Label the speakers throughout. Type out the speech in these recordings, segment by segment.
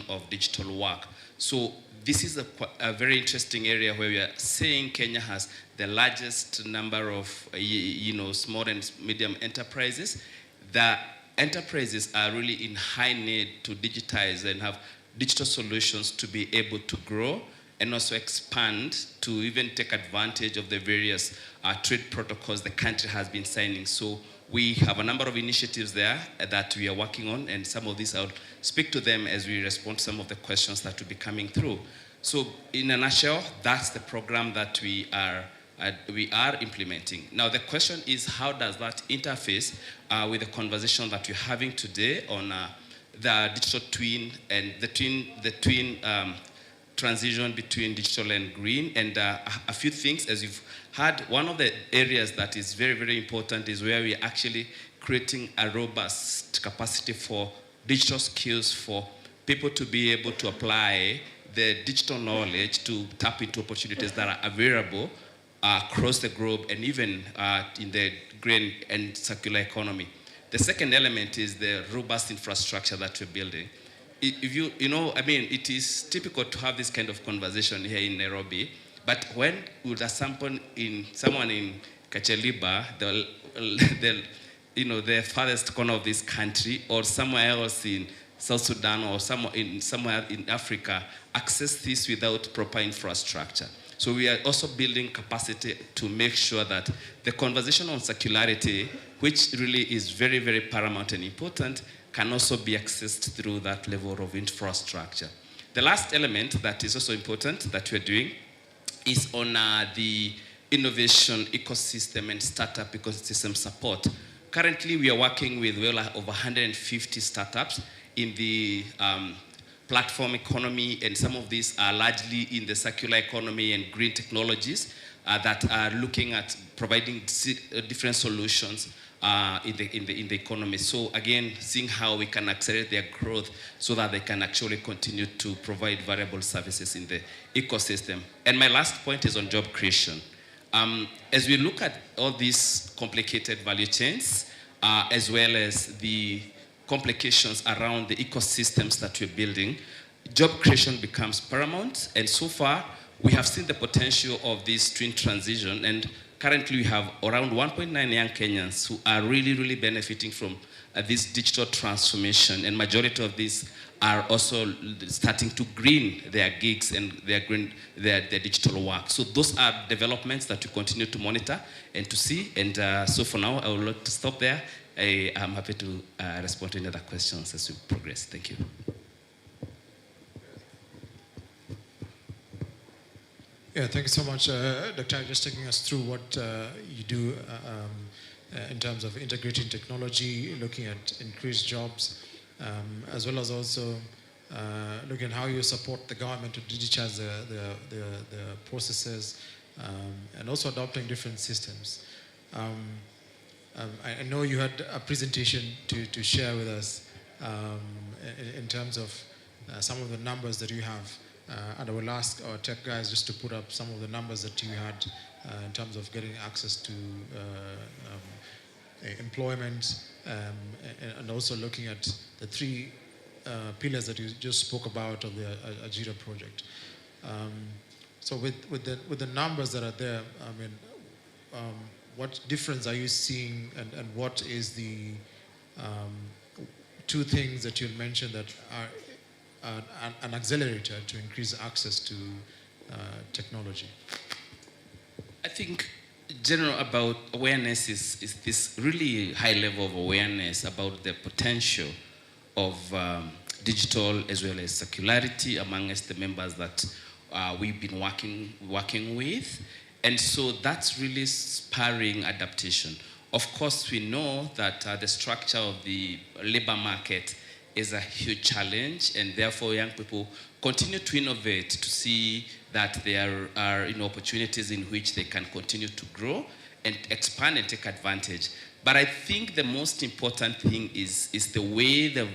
Speaker 1: of digital work. So this is a very interesting area where we are saying Kenya has the largest number of small and medium enterprises. The enterprises are really in high need to digitize and have digital solutions to be able to grow and also expand to even take advantage of the various trade protocols the country has been signing. So we have a number of initiatives there that we are working on, and some of these I'll speak to them as we respond to some of the questions that will be coming through. So in a nutshell, that's the program that we are implementing. Now the question is, how does that interface with the conversation that we're having today on the digital twin and the twin transition between digital and green, and a few things. As you've heard, one of the areas that is very, very important is where we're actually creating a robust capacity for digital skills for people to be able to apply the digital knowledge to tap into opportunities that are available across the globe and even in the green and circular economy. The second element is the robust infrastructure that we're building. If it is typical to have this kind of conversation here in Nairobi, but when would someone in Kacheliba, the farthest corner of this country, or somewhere else in South Sudan or somewhere in Africa, access this without proper infrastructure? So we are also building capacity to make sure that the conversation on circularity, which really is very, very paramount and important, can also be accessed through that level of infrastructure. The last element that is also important that we're doing is on the innovation ecosystem and startup ecosystem support. Currently, we are working with well over 150 startups in the platform economy, and some of these are largely in the circular economy and green technologies that are looking at providing different solutions in the economy. So again, seeing how we can accelerate their growth so that they can actually continue to provide valuable services in the ecosystem. And my last point is on job creation. As we look at all these complicated value chains, as well as the complications around the ecosystems that we're building, job creation becomes paramount. And so far, we have seen the potential of this twin transition, and currently we have around 1.9 young Kenyans who are really, really benefiting from this digital transformation, and majority of these are also starting to green their gigs and their digital work. So those are developments that we continue to monitor and to see, and so for now I would like to stop there. I'm happy to respond to any other questions as we progress. Thank you.
Speaker 2: Yeah, thank you so much, Dr. Just taking us through what you do in terms of integrating technology, looking at increased jobs, as well as also looking at how you support the government to digitize the processes, and also adopting different systems. I know you had a presentation to share with us in terms of some of the numbers that you have. And I will ask our tech guys just to put up some of the numbers that you had in terms of getting access to employment, and also looking at the three pillars that you just spoke about of the Ajira project. So with the numbers that are there, I mean, what difference are you seeing, and what is the two things that you mentioned that are an accelerator to increase access to technology?
Speaker 1: I think general about awareness is this really high level of awareness about the potential of digital as well as circularity amongst the members that we've been working with. And so that's really spurring adaptation. Of course, we know that the structure of the labor market is a huge challenge, and therefore young people continue to innovate to see that there are opportunities in which they can continue to grow and expand and take advantage. But I think the most important thing is the way the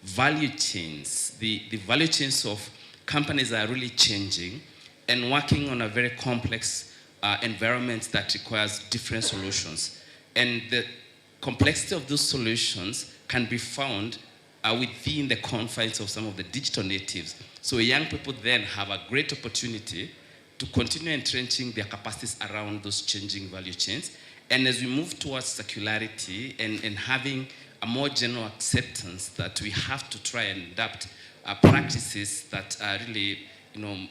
Speaker 1: value chains, the value chains of companies are really changing and working on a very complex environment that requires different solutions. And the complexity of those solutions can be found within the confines of some of the digital natives. So young people then have a great opportunity to continue entrenching their capacities around those changing value chains. And as we move towards circularity and having a more general acceptance that we have to try and adapt practices that are really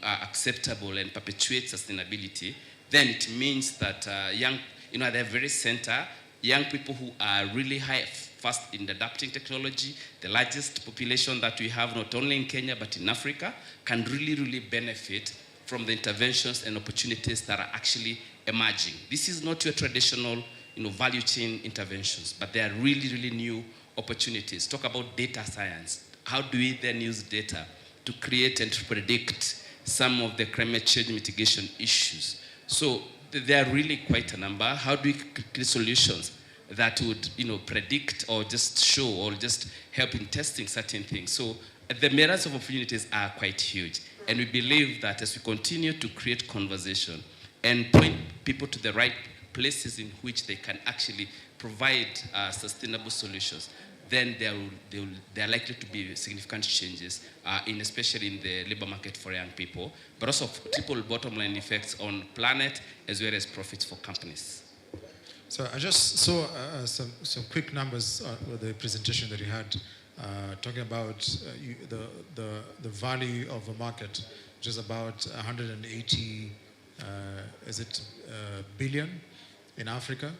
Speaker 1: are acceptable and perpetuate sustainability, then it means that young, at the very center, young people who are really fast in adapting technology, the largest population that we have not only in Kenya but in Africa, can really, really benefit from the interventions and opportunities that are actually emerging. This is not your traditional value chain interventions, but they are really, really new opportunities. Talk about data science. How do we then use data to create and to predict some of the climate change mitigation issues? So there are really quite a number. How do we create solutions that would predict or just show or just help in testing certain things? So the merits of opportunities are quite huge. And we believe that as we continue to create conversation and point people to the right places in which they can actually provide sustainable solutions, then there are likely to be significant changes, especially in the labor market for young people, but also triple bottom line effects on planet as well as profits for companies.
Speaker 2: So I just saw some quick numbers with the presentation that you had, talking about the value of a market, which is about 180 billion in Africa.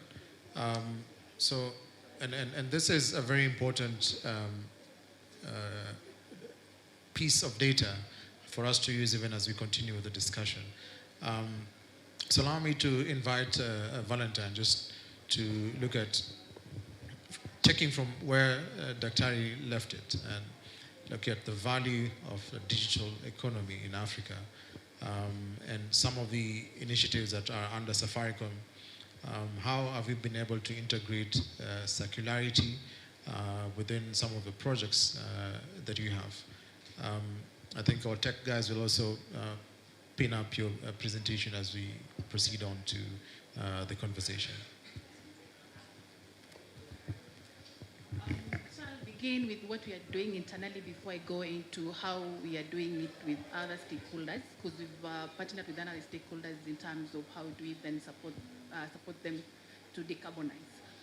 Speaker 2: And this is a very important piece of data for us to use even as we continue with the discussion. So allow me to invite Valentine just to look at taking from where Daktari left it and look at the value of the digital economy in Africa, and some of the initiatives that are under Safaricom. How have we been able to integrate circularity within some of the projects that you have? I think our tech guys will also pin up your presentation as we proceed on to the conversation.
Speaker 3: So I'll begin with what we are doing internally before I go into how we are doing it with other stakeholders, because we've partnered with other stakeholders in terms of how do we then support them to decarbonize.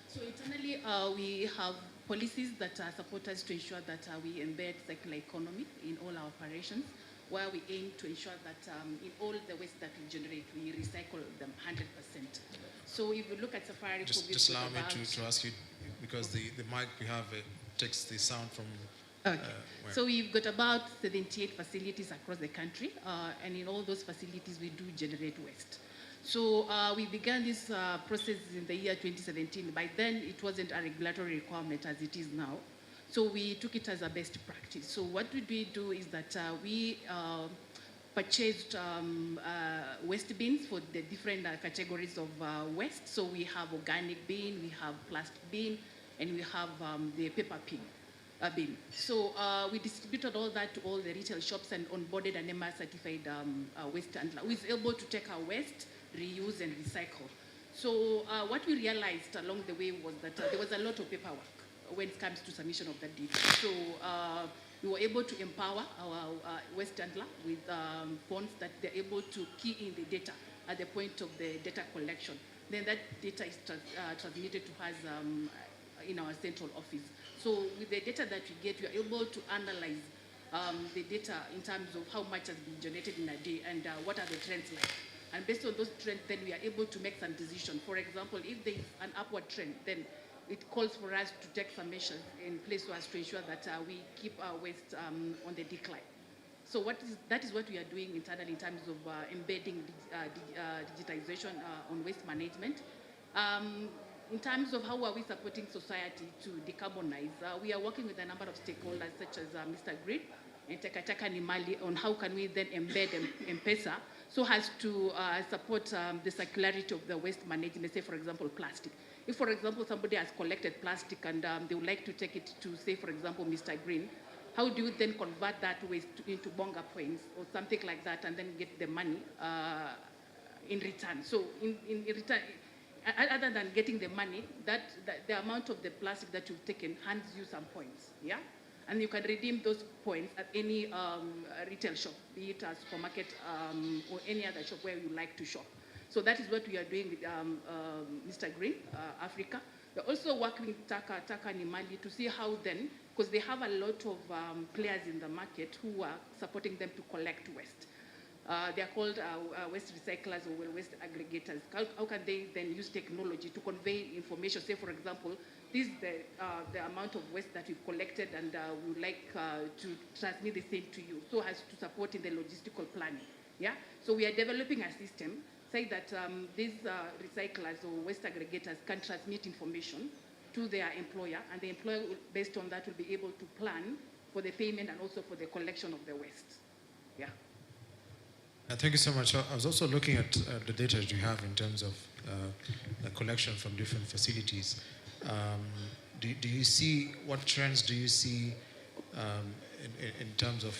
Speaker 3: So internally, we have policies that support us to ensure that we embed circular economy in all our operations, where we aim to ensure that in all the waste that we generate, we recycle them 100%. So if you look at Safari,
Speaker 2: just allow me to ask you, because the mic we have takes the sound from.
Speaker 3: Okay. So we've got about 78 facilities across the country, and in all those facilities, we do generate waste. So we began this process in the year 2017. By then, it wasn't a regulatory requirement as it is now. So we took it as a best practice. So what did we do is that we purchased waste bins for the different categories of waste. So we have organic bin, we have plastic bin, and we have the paper bin. So we distributed all that to all the retail shops and onboarded an MR certified waste handler who is able to take our waste, reuse, and recycle. So what we realized along the way was that there was a lot of paperwork when it comes to submission of that data. So we were able to empower our waste handler with phones that they're able to key in the data at the point of the data collection. Then that data is transmitted to us in our central office. So with the data that we get, we are able to analyze the data in terms of how much has been generated in a day and what are the trends like. And based on those trends, then we are able to make some decisions. For example, if there is an upward trend, then it calls for us to take some measures in place for us to ensure that we keep our waste on the decline. So that is what we are doing internally in terms of embedding digitization on waste management. In terms of how are we supporting society to decarbonize, we are working with a number of stakeholders such as Mr. Green and Takataka Nimali on how can we then embed M-Pesa so as to support the circularity of the waste management, say for example plastic. If for example somebody has collected plastic and they would like to take it to say for example Mr. Green, how do you then convert that waste into bonga points or something like that and then get the money in return? So in return, other than getting the money, the amount of the plastic that you've taken hands you some points, yeah? And you can redeem those points at any retail shop, be it a supermarket or any other shop where you like to shop. So that is what we are doing with Mr. Green, Africa. We're also working with Taka Nimali to see how then, because they have a lot of players in the market who are supporting them to collect waste. They are called waste recyclers or waste aggregators. How can they then use technology to convey information? Say, for example, this is the amount of waste that we've collected, and we would like to transmit the same to you, so as to support in the logistical planning. Yeah. So we are developing a system say that these recyclers or waste aggregators can transmit information to their employer, and the employer, based on that, will be able to plan for the payment and also for the collection of the waste. Yeah.
Speaker 2: Thank you so much. I was also looking at the data that you have in terms of the collection from different facilities. Do you see, what trends do you see in terms of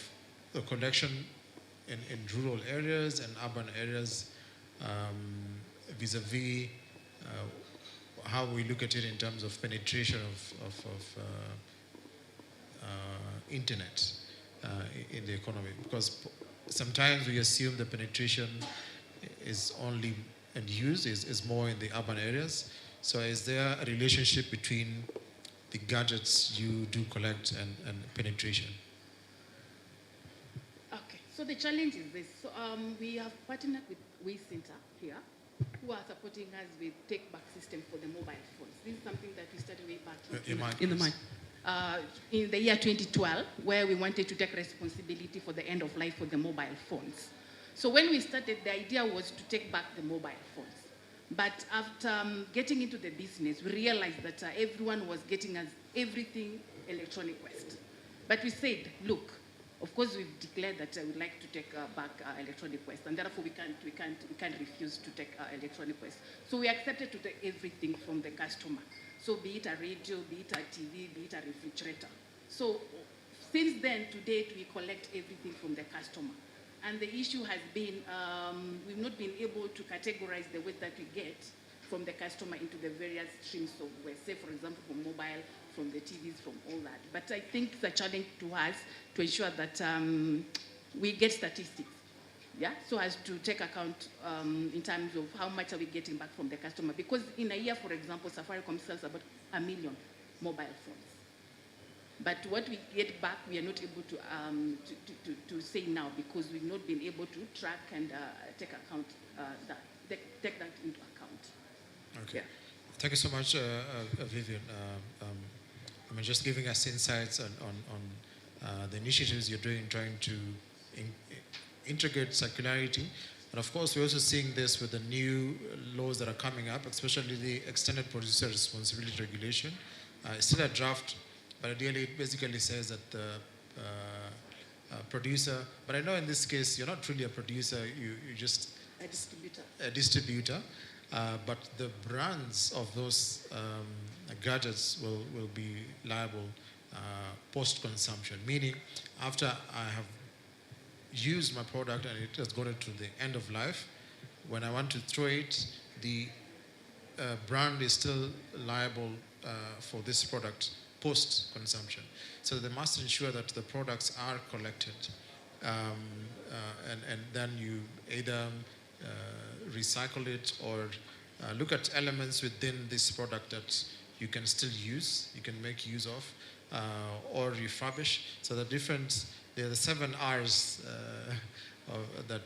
Speaker 2: the collection in rural areas and urban areas vis-a-vis how we look at it in terms of penetration of internet in the economy? Because sometimes we assume the penetration is only and use is more in the urban areas. So is there a relationship between the gadgets you do collect and penetration?
Speaker 3: Okay, so the challenge is this. So, we have partnered with We Center here, who are supporting us with take-back system for the mobile phones. This is something that we started way back in the mind. In the year 2012, where we wanted to take responsibility for the end of life for the mobile phones. So when we started, the idea was to take back the mobile phones. But after getting into the business, we realized that everyone was getting us everything electronic waste. But we said, look, of course we've declared that we'd like to take back electronic waste, and therefore we can't refuse to take electronic waste. So we accepted to take everything from the customer. So be it a radio, be it a TV, be it a refrigerator. So since then, to date, we collect everything from the customer. And the issue has been, we've not been able to categorize the waste that we get from the customer into the various streams of waste. Say, for example, from mobile, from the TVs, from all that. But I think it's a challenge to us to ensure that we get statistics, yeah, so as to take account in terms of how much are we getting back from the customer. Because in a year, for example, Safaricom sells about 1 million mobile phones. But what we get back, we are not able to say now, because we've not been able to track and take that into account.
Speaker 2: Okay.
Speaker 3: Yeah.
Speaker 2: Thank you so much, Vivian. I mean, just giving us insights on the initiatives you're doing, trying to integrate circularity. And of course, we're also seeing this with the new laws that are coming up, especially the extended producer responsibility regulation. It's still a draft, but ideally it basically says that the producer, but I know in this case you're not really a producer, you're just a distributor. But the brands of those gadgets will be liable post-consumption, meaning after I have used my product and it has gotten to the end of life, when I want to throw it, the brand is still liable for this product post-consumption. So they must ensure that the products are collected and then you either recycle it or look at elements within this product that you can still use, you can make use of, or refurbish. So there are the 7 R's that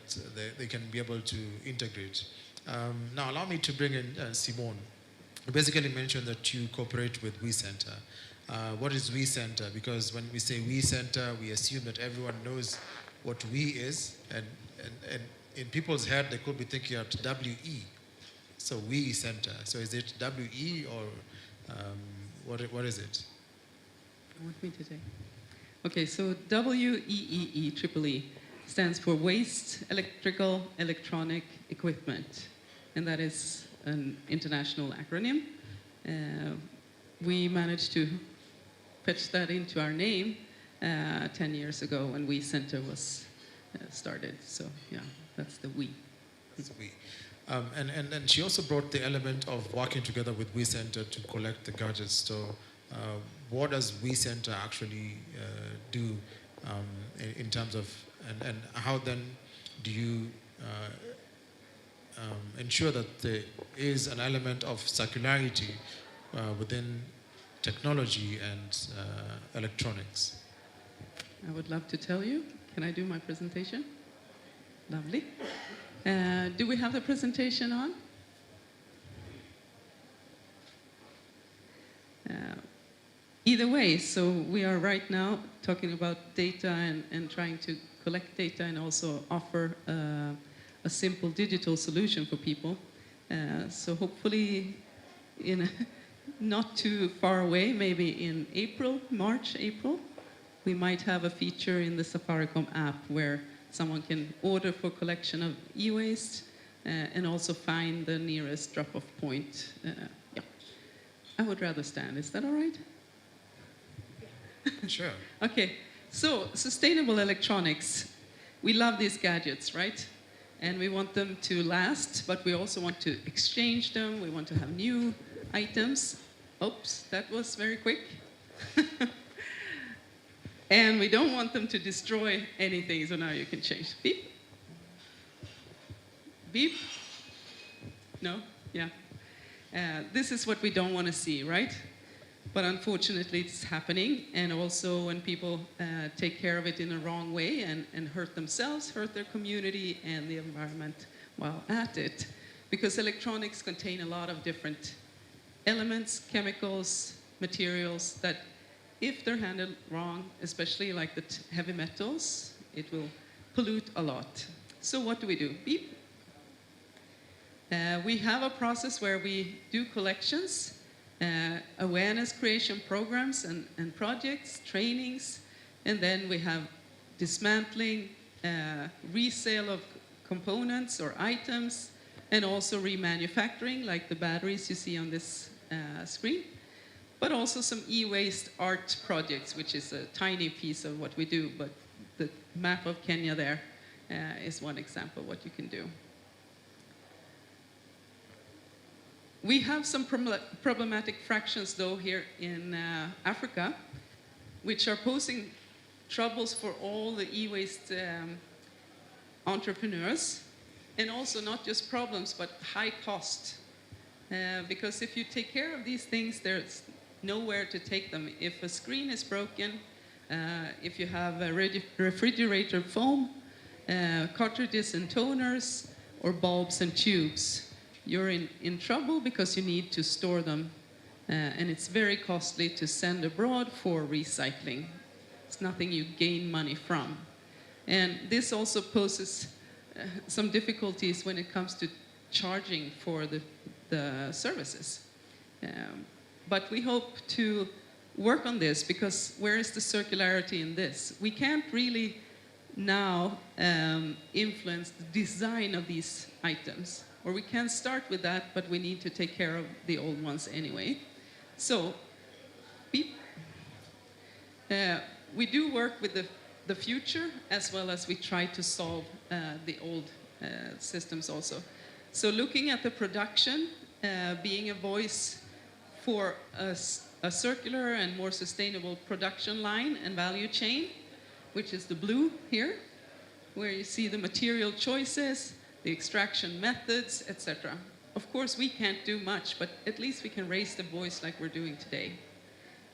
Speaker 2: they can be able to integrate. Now allow me to bring in Simone. You basically mentioned that you cooperate with We Center. What is We Center? Because when we say We Center, we assume that everyone knows what We is, and in people's head, they could be thinking of WE. So We Center. So is it WE or what is it?
Speaker 4: You want me to take? Okay, so WEEE stands for Waste Electrical Electronic Equipment, and that is an international acronym. We managed to fetch that into our name 10 years ago when We Center was started. So yeah, that's the We.
Speaker 2: That's We. And she also brought the element of working together with We Center to collect the gadgets. So what does We Center actually do in terms of, and how then do you ensure that there is an element of circularity within technology and electronics?
Speaker 4: I would love to tell you. Can I do my presentation? Lovely. Do we have the presentation on? Either way, so we are right now talking about data and trying to collect data and also offer a simple digital solution for people. So hopefully in not too far away, maybe in March, April, we might have a feature in the Safaricom app where someone can order for collection of e-waste and also find the nearest drop-off point. Yeah. I would rather stand. Is that all right?
Speaker 2: Sure.
Speaker 4: Okay. So, sustainable electronics. We love these gadgets, right? And we want them to last, but we also want to exchange them. We want to have new items. Oops, that was very quick. And we don't want them to destroy anything, so now you can change. Beep. Beep. No? Yeah. This is what we don't want to see, right? But unfortunately, it's happening. And also when people take care of it in a wrong way and hurt themselves, hurt their community and the environment while at it. Because electronics contain a lot of different elements, chemicals, materials that if they're handled wrong, especially like the heavy metals, it will pollute a lot. So what do? Beep. We have a process where we do collections, awareness creation programs and projects, trainings, and then we have dismantling, resale of components or items, and also remanufacturing, like the batteries you see on this screen, but also some e-waste art projects, which is a tiny piece of what we do, but the map of Kenya there is one example of what you can do. We have some problematic fractions, though, here in Africa, which are posing troubles for all the e-waste entrepreneurs, and also not just problems, but high cost. Because if you take care of these things, there's nowhere to take them. If a screen is broken, if you have a refrigerator foam, cartridges and toners, or bulbs and tubes, you're in trouble because you need to store them. And it's very costly to send abroad for recycling. It's nothing you gain money from. And this also poses some difficulties when it comes to charging for the services. But we hope to work on this, because where is the circularity in this? We can't really now influence the design of these items. Or we can start with that, but we need to take care of the old ones anyway. So, beep. We do work with the future, as well as we try to solve the old systems also. So looking at the production, being a voice for a circular and more sustainable production line and value chain, which is the blue here, where you see the material choices, the extraction methods, etc. Of course, we can't do much, but at least we can raise the voice like we're doing today.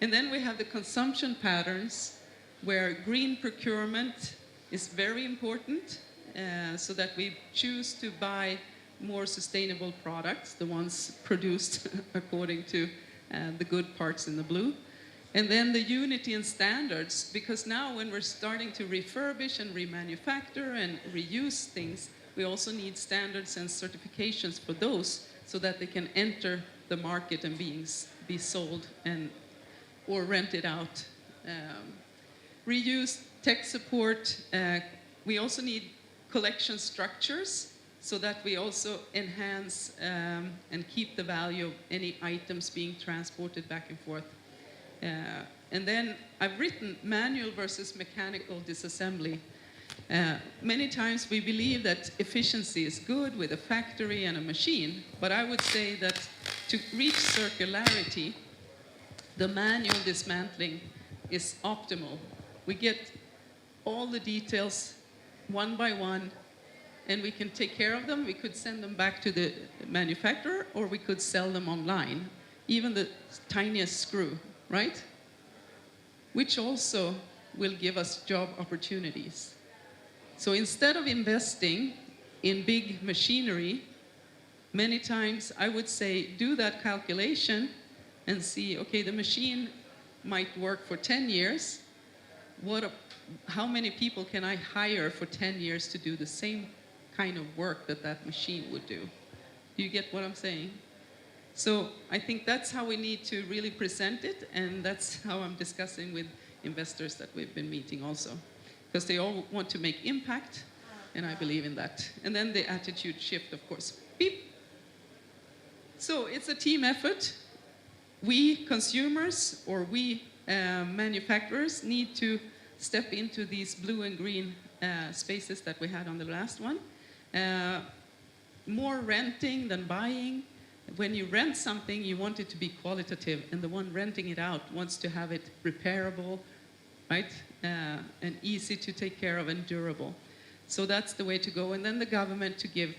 Speaker 4: And then we have the consumption patterns, where green procurement is very important, so that we choose to buy more sustainable products, the ones produced according to the good parts in the blue. And then the unity and standards, because now when we're starting to refurbish and remanufacture and reuse things, we also need standards and certifications for those, so that they can enter the market and be sold or rented out. Reuse, tech support. We also need collection structures, so that we also enhance and keep the value of any items being transported back and forth. And then I've written manual versus mechanical disassembly. Many times we believe that efficiency is good with a factory and a machine, but I would say that to reach circularity, the manual dismantling is optimal. We get all the details one by one, and we can take care of them. We could send them back to the manufacturer, or we could sell them online, even the tiniest screw, right? Which also will give us job opportunities. So instead of investing in big machinery, many times I would say do that calculation and see, okay, the machine might work for 10 years. How many people can I hire for 10 years to do the same kind of work that that machine would do? Do you get what I'm saying? So I think that's how we need to really present it, and that's how I'm discussing with investors that we've been meeting also. Because they all want to make impact, and I believe in that. And then the attitude shift, of course. Beep. So it's a team effort. We consumers, or we manufacturers, need to step into these blue and green spaces that we had on the last one. More renting than buying. When you rent something, you want it to be qualitative, and the one renting it out wants to have it repairable, right? And easy to take care of and durable. So that's the way to go. And then the government to give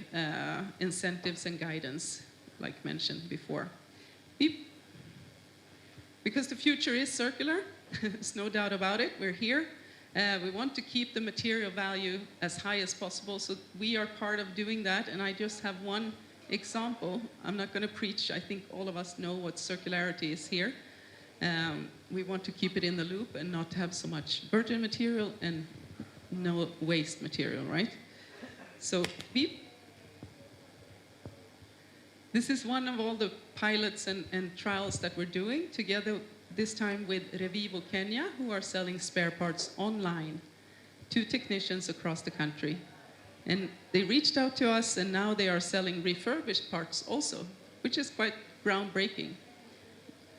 Speaker 4: incentives and guidance, like mentioned before. Beep. Because the future is circular, there's no doubt about it. We're here. We want to keep the material value as high as possible, so we are part of doing that. And I just have one example. I'm not going to preach. I think all of us know what circularity is here. We want to keep it in the loop and not have so much virgin material and no waste material, right? So, beep. This is one of all the pilots and trials that we're doing together, this time with Revivo Kenya, who are selling spare parts online to technicians across the country. And they reached out to us, and now they are selling refurbished parts also, which is quite groundbreaking.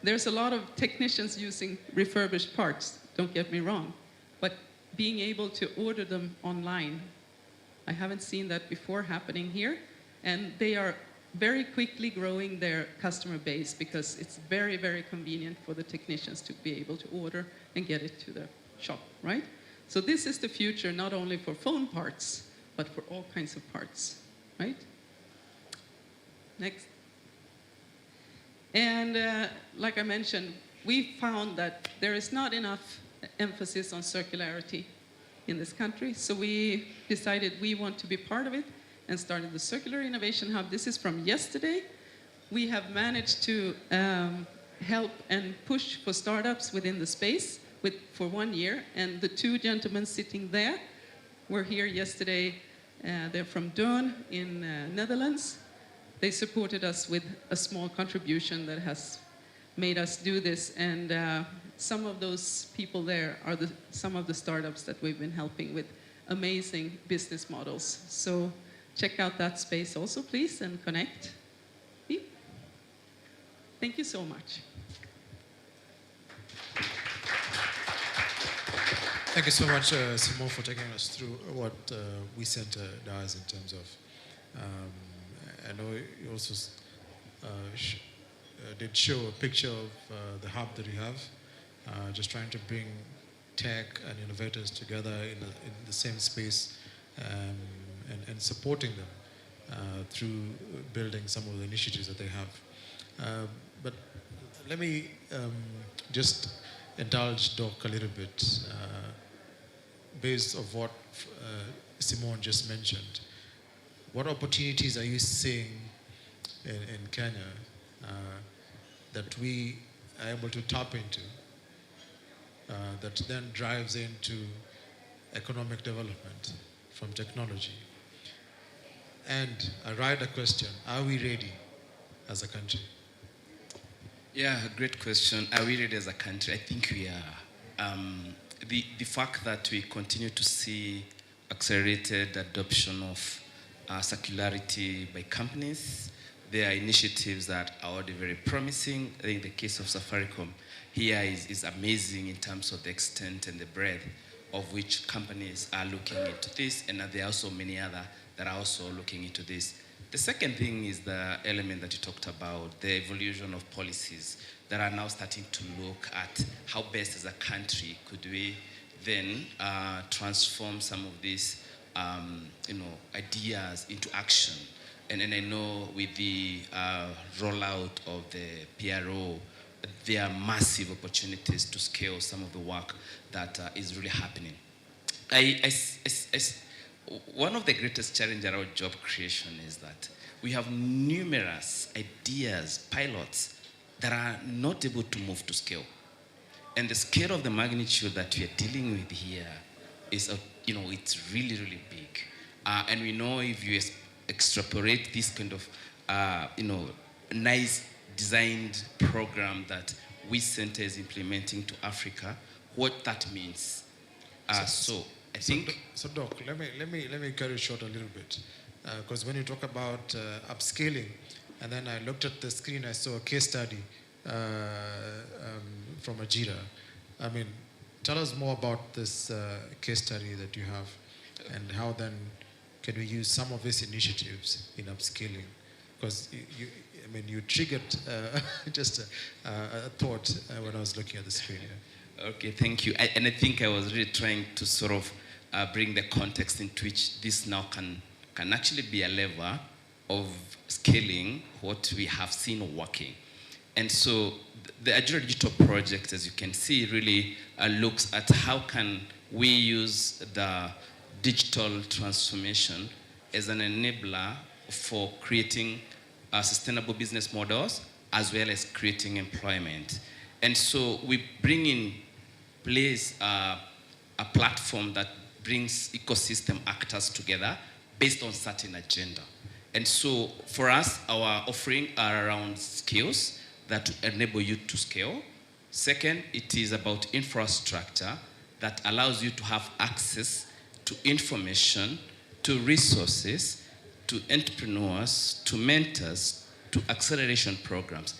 Speaker 4: There's a lot of technicians using refurbished parts, don't get me wrong, but being able to order them online, I haven't seen that before happening here, and they are very quickly growing their customer base because it's very, very convenient for the technicians to be able to order and get it to the shop, right? So this is the future, not only for phone parts, but for all kinds of parts, right? Next. And like I mentioned, we found that there is not enough emphasis on circularity in this country, so we decided we want to be part of it and started the Circular Innovation Hub. This is from yesterday. We have managed to help and push for startups within the space for 1 year, and the two gentlemen sitting there were here yesterday. They're from Deurne in Netherlands. They supported us with a small contribution that has made us do this, and some of those people there are some of the startups that we've been helping with amazing business models. So check out that space also, please, and connect. Thank you so much.
Speaker 2: Thank you so much, Simone, for taking us through what We Center does in terms of, I know you also did show a picture of the hub that you have, just trying to bring tech and innovators together in the same space, and supporting them through building some of the initiatives that they have. But let me just indulge Doc a little bit based on what Simone just mentioned. What opportunities are you seeing in Kenya that we are able to tap into that then drives into economic development from technology? And I write a question, are we ready as a country?
Speaker 1: Yeah, great question. Are we ready as a country? I think we are. The fact that we continue to see accelerated adoption of circularity by companies, there are initiatives that are already very promising. I think the case of Safaricom here is amazing in terms of the extent and the breadth of which companies are looking into this, and there are also many other that are also looking into this. The second thing is the element that you talked about, the evolution of policies. that are now starting to look at how best as a country could we then transform some of these ideas into action. And I know with the rollout of the PRO, there are massive opportunities to scale some of the work that is really happening. One of the greatest challenges around job creation is that we have numerous ideas, pilots, that are not able to move to scale. And the scale of the magnitude that we are dealing with here is, it's really, really big. And we know if you extrapolate this kind of, nice designed program that we Center is implementing to Africa, what that means. So
Speaker 2: Doc, let me cut it short a little bit, because when you talk about upscaling, and then I looked at the screen, I saw a case study from Ajira. I mean, tell us more about this case study that you have, and how then can we use some of these initiatives in upscaling? Because you triggered just a thought when I was looking at the screen.
Speaker 1: Okay, thank you. And I think I was really trying to sort of bring the context into which this now can actually be a lever of scaling what we have seen working. And so the Agile Digital Project, as you can see, really looks at how can we use the digital transformation as an enabler for creating sustainable business models as well as creating employment. And so we bring in place a platform that brings ecosystem actors together based on certain agenda. And so for us, our offering are around skills that enable you to scale. Second, it is about infrastructure that allows you to have access to information, to resources, to entrepreneurs, to mentors, to acceleration programs,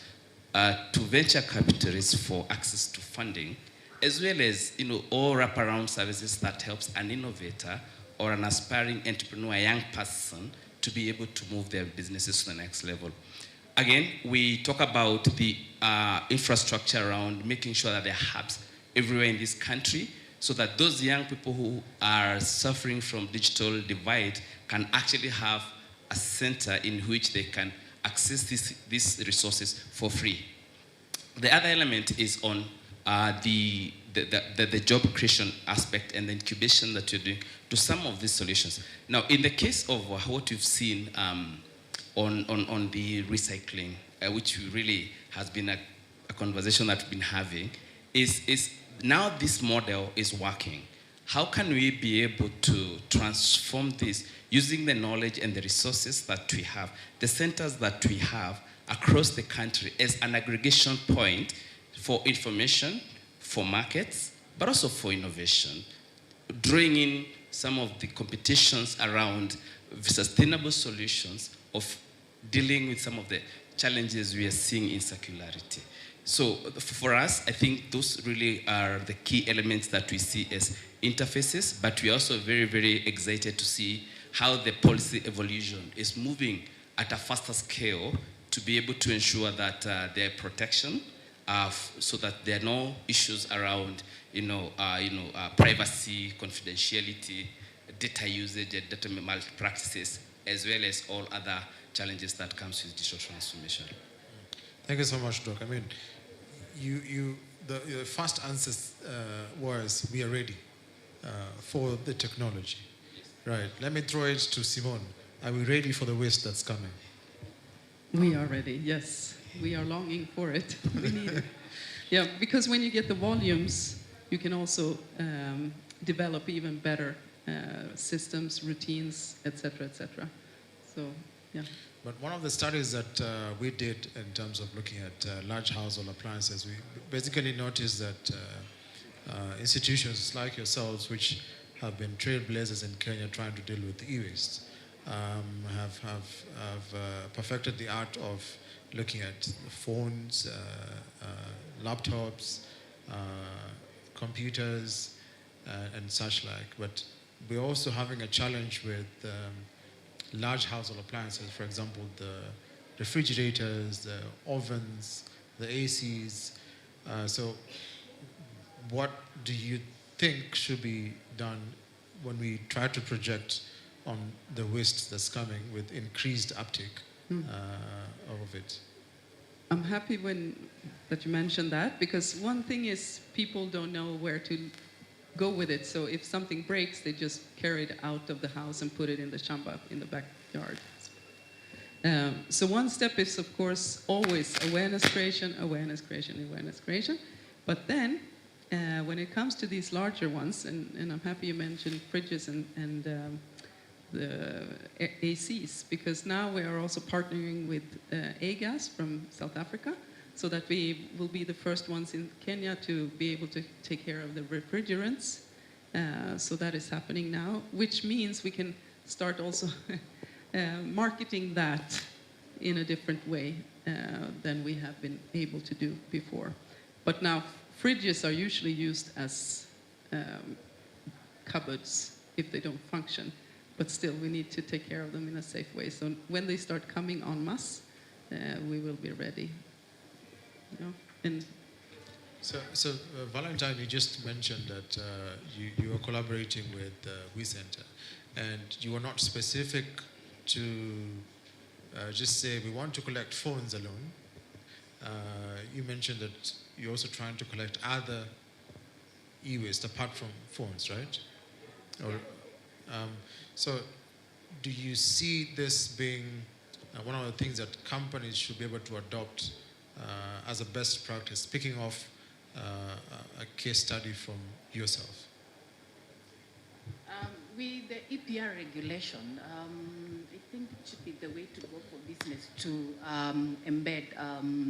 Speaker 1: to venture capitalists for access to funding, as well as all wraparound services that helps an innovator or an aspiring entrepreneur, a young person, to be able to move their businesses to the next level. Again, we talk about the infrastructure around making sure that there are hubs everywhere in this country, so that those young people who are suffering from digital divide can actually have a center in which they can access these resources for free. The other element is on the job creation aspect and the incubation that you're doing to some of these solutions. Now, in the case of what you've seen on the recycling, which really has been a conversation that we've been having, is now this model is working. How can we be able to transform this using the knowledge and the resources that we have, the centers that we have across the country as an aggregation point for information, for markets, but also for innovation, drawing in some of the competitions around sustainable solutions of dealing with some of the challenges we are seeing in circularity. So for us, I think those really are the key elements that we see as interfaces, but we're also very, very excited to see how the policy evolution is moving at a faster scale to be able to ensure that there are protection, so that there are no issues around, privacy, confidentiality, data usage, and data malpractices, as well as all other challenges that comes with digital transformation.
Speaker 2: Thank you so much, Doc. I mean, the first answer was we are ready for the technology. Right. Let me throw it to Simone. Are we ready for the waste that's coming?
Speaker 4: We are ready, yes. We are longing for it. We need it. Yeah, because when you get the volumes, you can also develop even better systems, routines, etc., etc. So, yeah.
Speaker 2: But one of the studies that we did in terms of looking at large household appliances, we basically noticed that institutions like yourselves, which have been trailblazers in Kenya trying to deal with e-waste, have perfected the art of looking at phones, laptops, computers, and such like. But we're also having a challenge with large household appliances, for example, the refrigerators, the ovens, the ACs. So what do you think should be done when we try to project on the waste that's coming with increased uptake of it?
Speaker 4: I'm happy that you mentioned that, because one thing is people don't know where to go with it. So if something breaks, they just carry it out of the house and put it in the shamba in the backyard. So one step is, of course, always awareness creation, awareness creation, awareness creation. But then, when it comes to these larger ones, and I'm happy you mentioned fridges and the ACs, because now we are also partnering with AGAS from South Africa, so that we will be the first ones in Kenya to be able to take care of the refrigerants. So that is happening now, which means we can start also marketing that in a different way than we have been able to do before. But now fridges are usually used as cupboards if they don't function. But still, we need to take care of them in a safe way. So when they start coming en masse, we will be ready. You know? And
Speaker 2: so Valentine, you just mentioned that you are collaborating with WeCenter, and you are not specific to just say we want to collect phones alone. You mentioned that you're also trying to collect other e-waste apart from phones, right? Or, so do you see this being one of the things that companies should be able to adopt as a best practice, speaking of a case study from yourself?
Speaker 3: With the EPR regulation, I think it should be the way to go for business to embed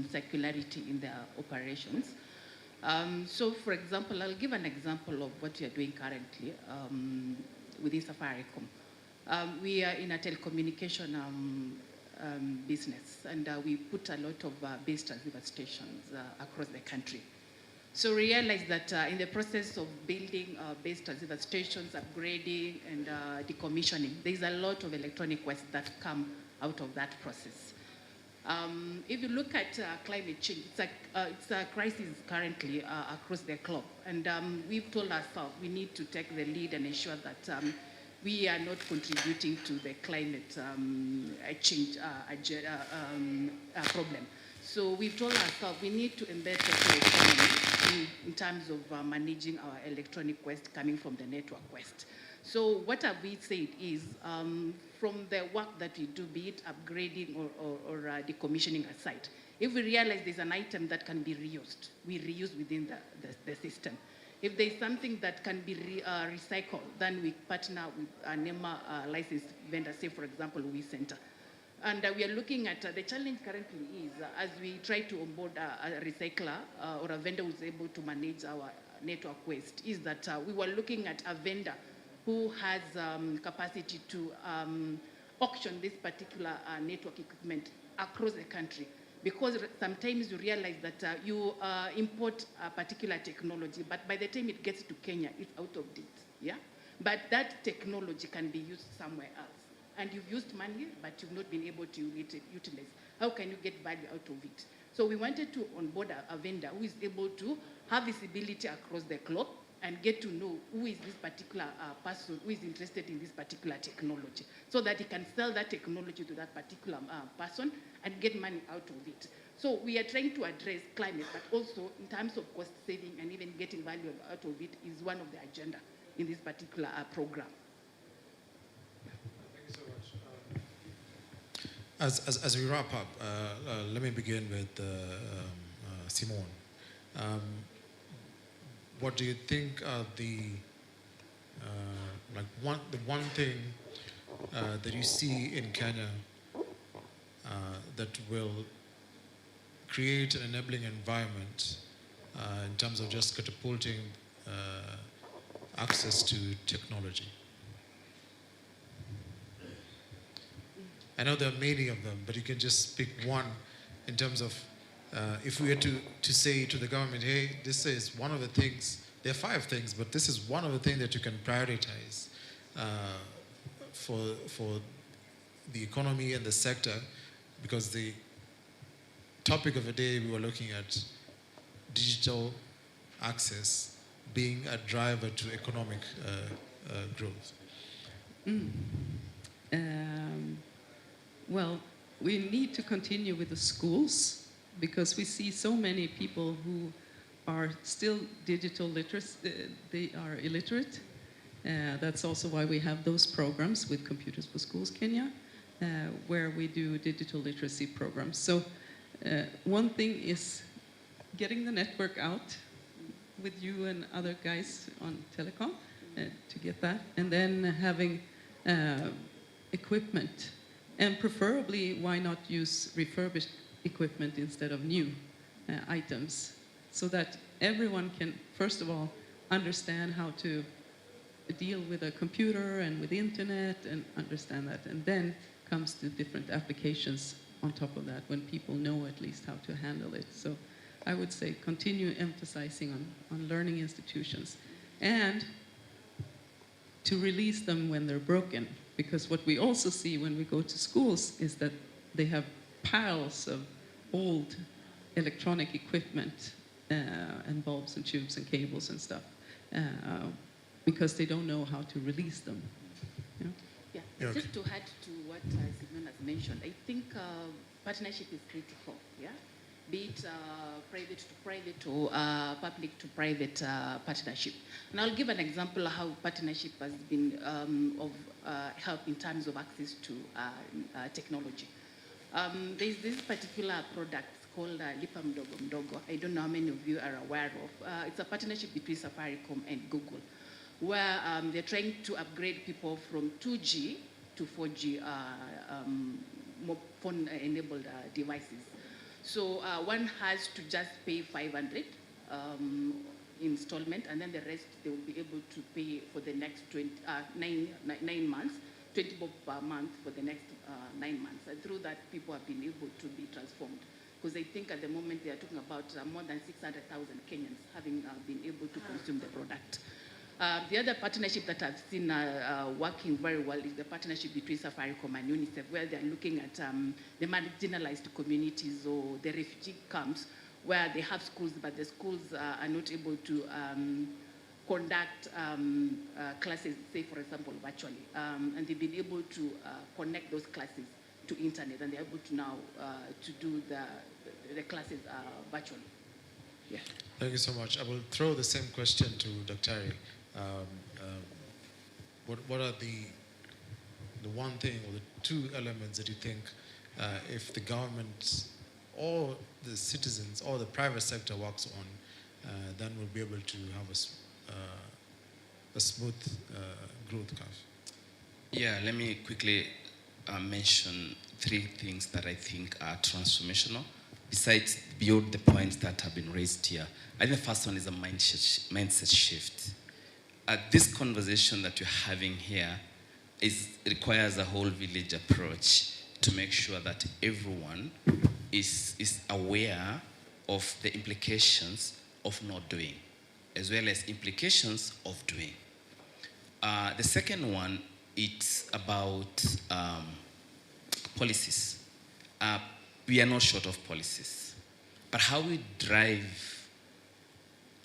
Speaker 3: circularity in their operations. So, for example, I'll give an example of what we are doing currently within Safaricom. We are in a telecommunication business, and we put a lot of base transceiver stations across the country. So realize that in the process of building base transceiver stations, upgrading and decommissioning, there's a lot of electronic waste that come out of that process. If you look at climate change, it's a crisis currently across the globe. And we've told ourselves we need to take the lead and ensure that we are not contributing to the climate change problem. So we've told ourselves we need to embed circular economy in terms of managing our electronic waste coming from the network waste. So what have we said is, from the work that we do, be it upgrading or decommissioning a site, if we realize there's an item that can be reused, we reuse within the system. If there's something that can be recycled, then we partner with a NEMA licensed vendor, say for example, WeCenter. And we are looking at the challenge currently is as we try to onboard a recycler or a vendor who's able to manage our network waste, is that we were looking at a vendor who has capacity to auction this particular network equipment across the country. Because sometimes you realize that you import a particular technology, but by the time it gets to Kenya, it's out of date. Yeah? But that technology can be used somewhere else. And you've used money, but you've not been able to utilize. How can you get value out of it? So we wanted to onboard a vendor who is able to have visibility across the globe and get to know who is this particular person who is interested in this particular technology, so that he can sell that technology to that particular person and get money out of it. So we are trying to address climate, but also in terms of cost saving and even getting value out of it is one of the agenda in this particular program.
Speaker 2: As we wrap up, let me begin with Simone. What do you think are the one thing that you see in Kenya that will create an enabling environment in terms of just catapulting access to technology? I know there are many of them, but you can just pick one in terms of if we were to say to the government, hey, this is one of the things, there are 5 things, but this is one of the things that you can prioritize for the economy and the sector, because the topic of the day, we were looking at digital access being a driver to economic growth.
Speaker 4: Well, we need to continue with the schools because we see so many people who are still digital literacy, they are illiterate. That's also why we have those programs with Computers for Schools Kenya, where we do digital literacy programs. So one thing is getting the network out with you and other guys on telecom to get that, and then having equipment, and preferably why not use refurbished equipment instead of new items, so that everyone can first of all understand how to deal with a computer and with the internet and understand that, and then comes to different applications on top of that when people know at least how to handle it. So I would say continue emphasizing on learning institutions and to release them when they're broken, because what we also see when we go to schools is that they have piles of old electronic equipment and bulbs and tubes and cables and stuff because they don't know how to release them.
Speaker 3: Yeah,
Speaker 2: Yeah, okay.
Speaker 3: just to add to what Simon has mentioned, I think partnership is critical, yeah? Be it private to private or public to private partnership. And I'll give an example of how partnership has been of help in terms of access to technology. There's this particular product called Lipa Mdogo Mdogo. I don't know how many of you are aware of. It's a partnership between Safaricom and Google, where they're trying to upgrade people from 2G to 4G phone-enabled devices. So one has to just pay 500 installment, and then the rest they will be able to pay for the next 9 months, 20 bob per month for the next 9 months. And through that, people have been able to be transformed. Because I think at the moment they are talking about more than 600,000 Kenyans having been able to consume the product. The other partnership that I've seen working very well is the partnership between Safaricom and UNICEF, where they're looking at the marginalized communities or the refugee camps, where they have schools, but the schools are not able to conduct classes, say for example, virtually. And they've been able to connect those classes to internet, and they're able to now to do the classes virtually. Yeah.
Speaker 2: Thank you so much. I will throw the same question to Dr. Ari. What are the one thing or the two elements that you think if the government or the citizens or the private sector works on, then we'll be able to have a smooth growth curve?
Speaker 1: Yeah, let me quickly mention 3 things that I think are transformational, besides beyond the points that have been raised here. I think the first one is a mindset shift. This conversation that you're having here requires a whole village approach to make sure that everyone is aware of the implications of not doing, as well as implications of doing. The second one, it's about policies. We are not short of policies, but how we drive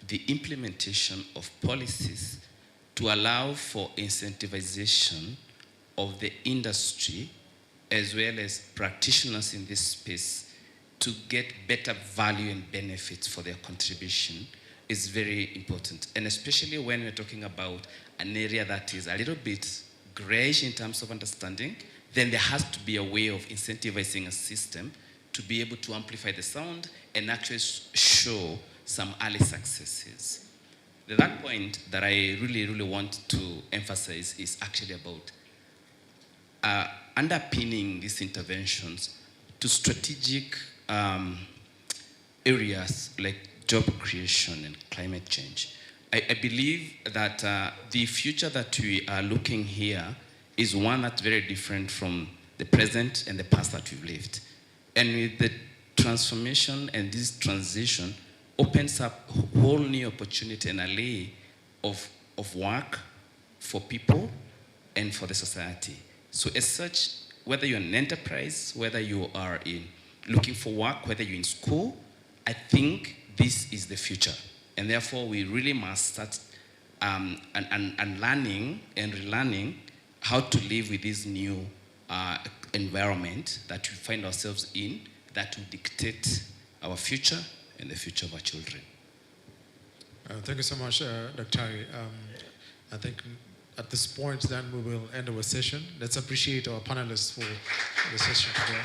Speaker 1: the implementation of policies to allow for incentivization of the industry as well as practitioners in this space to get better value and benefits for their contribution is very important. And especially when we're talking about an area that is a little bit grayish in terms of understanding, then there has to be a way of incentivizing a system to be able to amplify the sound and actually show some early successes. The third point that I really want to emphasize is actually about underpinning these interventions to strategic areas like job creation and climate change. I believe that the future that we are looking here is one that's very different from the present and the past that we've lived. And with the transformation and this transition opens up a whole new opportunity and array of work for people and for the society. So as such, whether you're an enterprise, whether you are in looking for work, whether you're in school, I think this is the future. And therefore, we really must start and learning and relearning how to live with this new environment that we find ourselves in, that will dictate our future and the future of our children.
Speaker 2: Thank you so much, Dr. I think at this point, then we will end our session. Let's appreciate our panelists for the session today.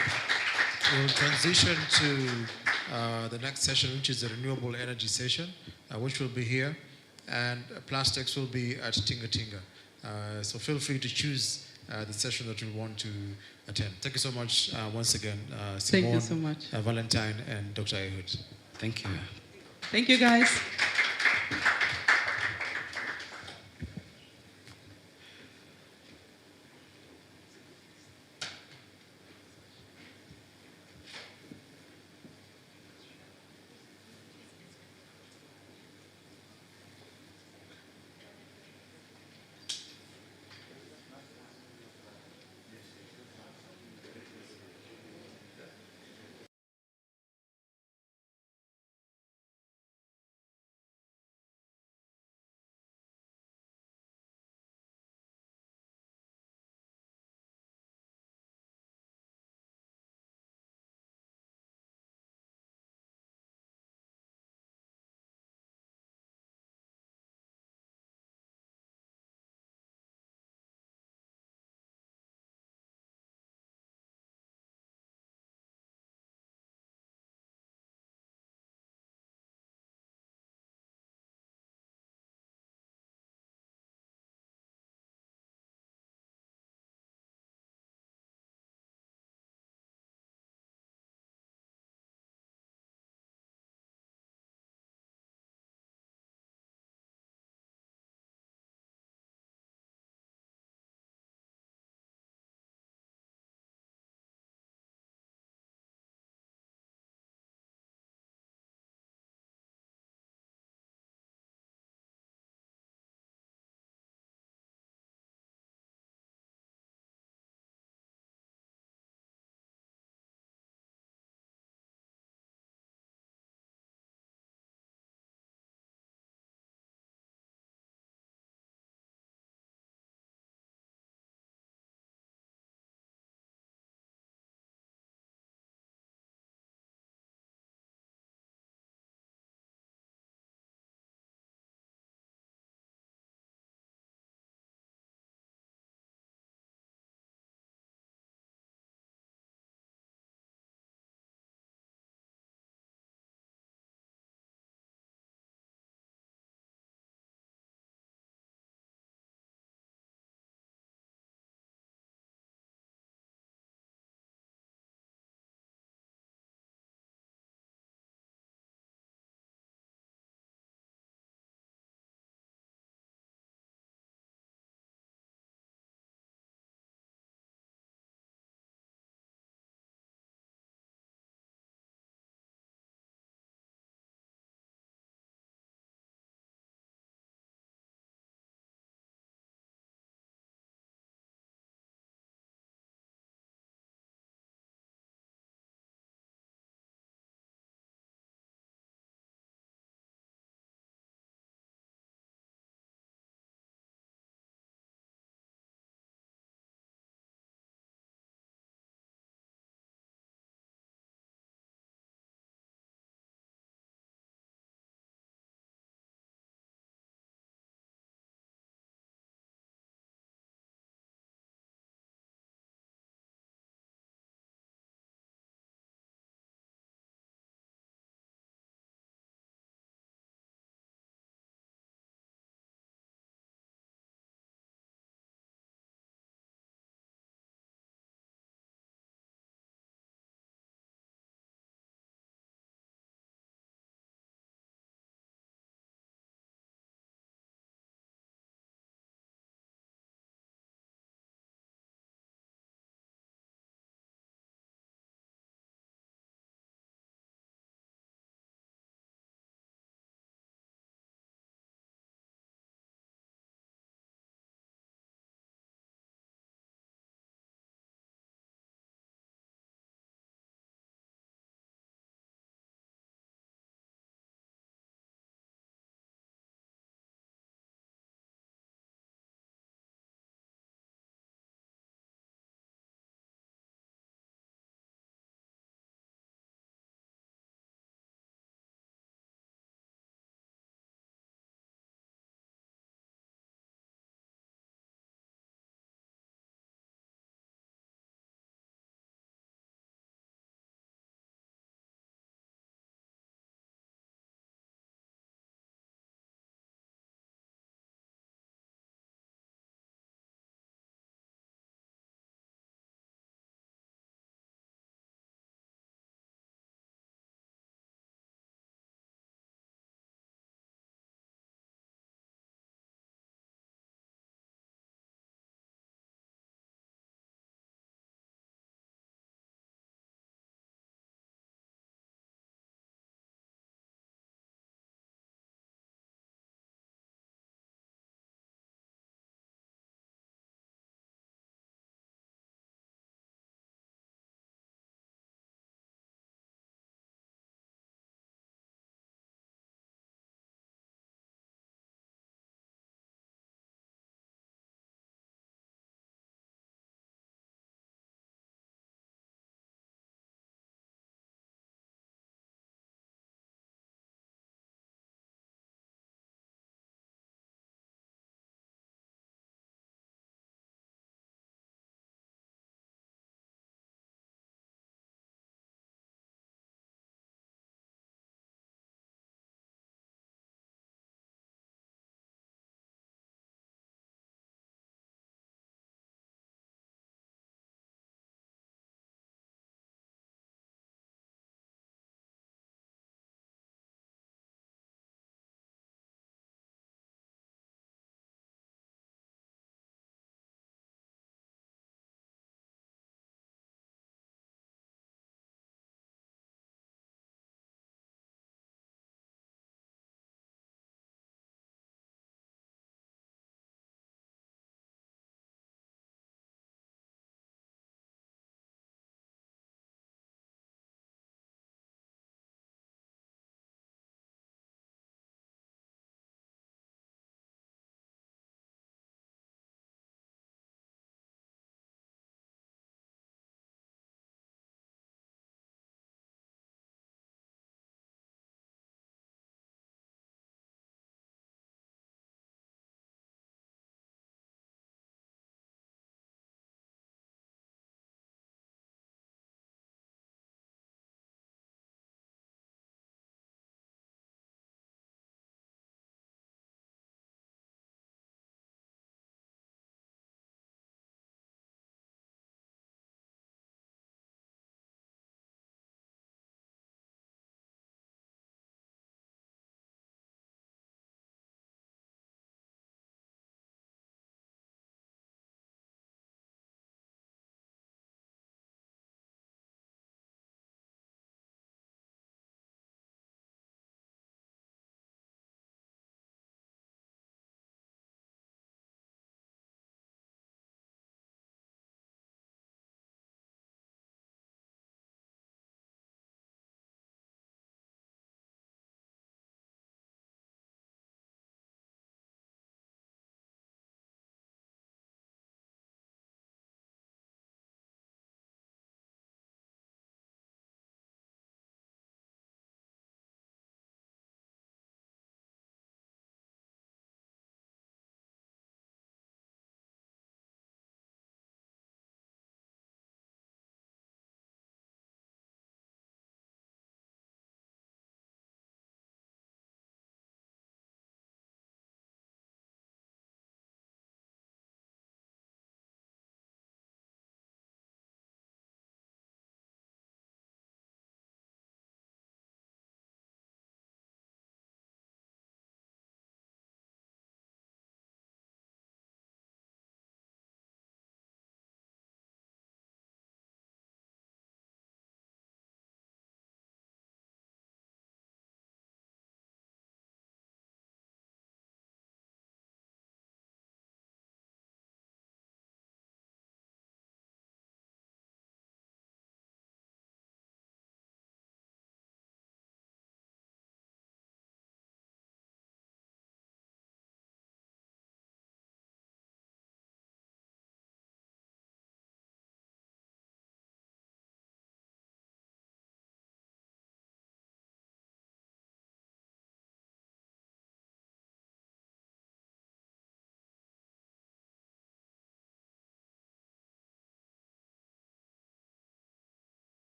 Speaker 2: We'll transition to the next session, which is the renewable energy session, which will be here, and plastics will be at Tinga Tinga. So feel free to choose the session that you want to attend. Thank you so much once again, Simone,
Speaker 4: Thank you so much.
Speaker 2: Valentine, and Dr. Ehud.
Speaker 1: Thank you.
Speaker 4: Thank you, guys.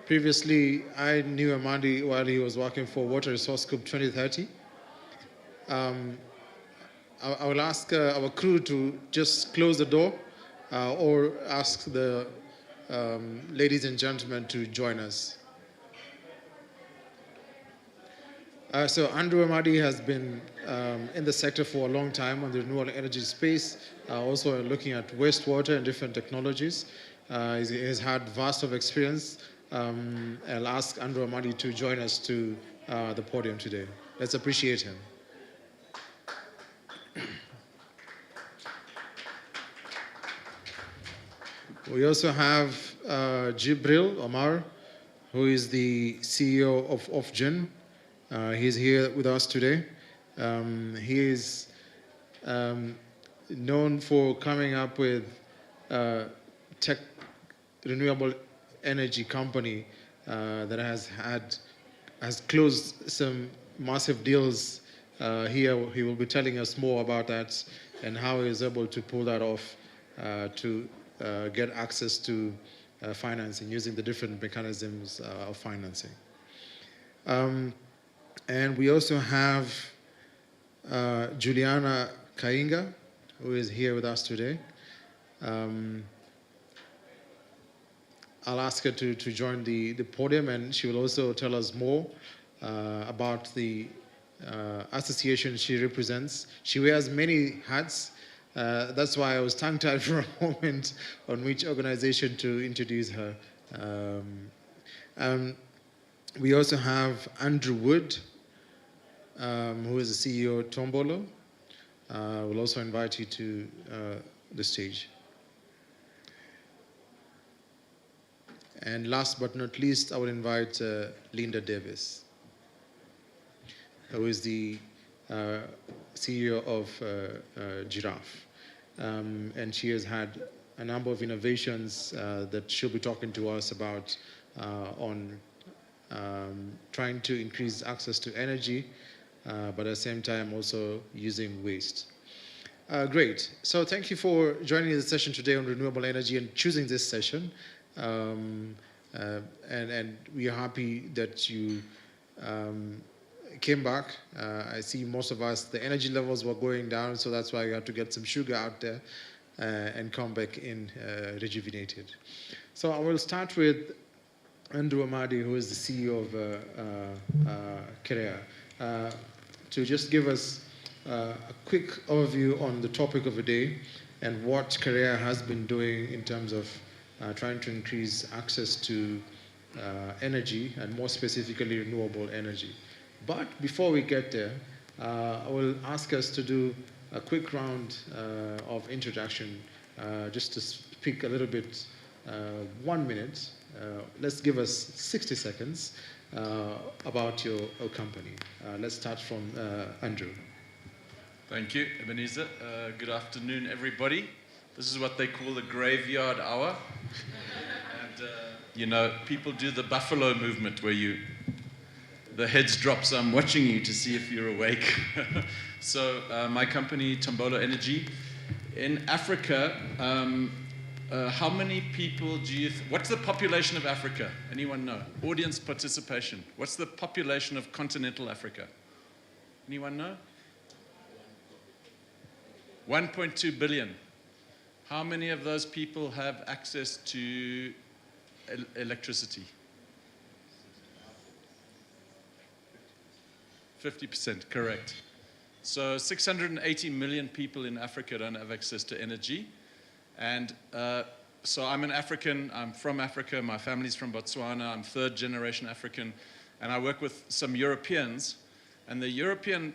Speaker 2: Previously, I knew Amadi while he was working for Water Resource Group 2030. I will ask our crew to just close the door or ask the ladies and gentlemen to join us. So Andrew Amadi has been in the sector for a long time on the renewable energy space, also looking at wastewater and different technologies. He has had vast of experience. I'll ask Andrew Amadi to join us to the podium today. Let's appreciate him. We also have Jibril Omar, who is the CEO of Ofgen. He's here with us today. He is known for coming up with tech renewable energy company that has closed some massive deals. Here he will be telling us more about that and how he is able to pull that off to get access to financing using the different mechanisms of financing. And we also have Juliana Kainga, who is here with us today. I'll ask her to join the podium, and she will also tell us more about the association she represents. She wears many hats. That's why I was tongue-tied for a moment on which organization to introduce her. We also have Andrew Wood, who is the CEO of Tombolo. We'll also invite you to the stage. And last but not least, I will invite Linda Davis, who is the CEO of Giraffe. And she has had a number of innovations that she'll be talking to us about on trying to increase access to energy, but at the same time also using waste. Great. So thank you for joining the session today on renewable energy and choosing this session. And we are happy that you came back. I see most of us, the energy levels were going down, so that's why we had to get some sugar out there and come back in rejuvenated. So I will start with Andrew Amadi, who is the CEO of Korea, to just give us a quick overview on the topic of the day and what Korea has been doing in terms of trying to increase access to energy, and more specifically renewable energy. But before we get there, I will ask us to do a quick round of introduction, just to speak a little bit, 1 minute. Let's give us 60 seconds about your company. Let's start from Andrew.
Speaker 5: Thank you, Ebenezer. Good afternoon, everybody. This is what they call the graveyard hour. And, you know, people do the buffalo movement where the heads drop, so I'm watching you to see if you're awake. So my company, Tombolo Energy, in Africa, how many people do you, what's the population of Africa? Anyone know? Audience participation. What's the population of continental Africa? Anyone know? 1.2 billion. How many of those people have access to electricity? 50%, correct. So 680 million people in Africa don't have access to energy. And so I'm an African, I'm from Africa, my family's from Botswana, I'm third generation African, and I work with some Europeans. And the European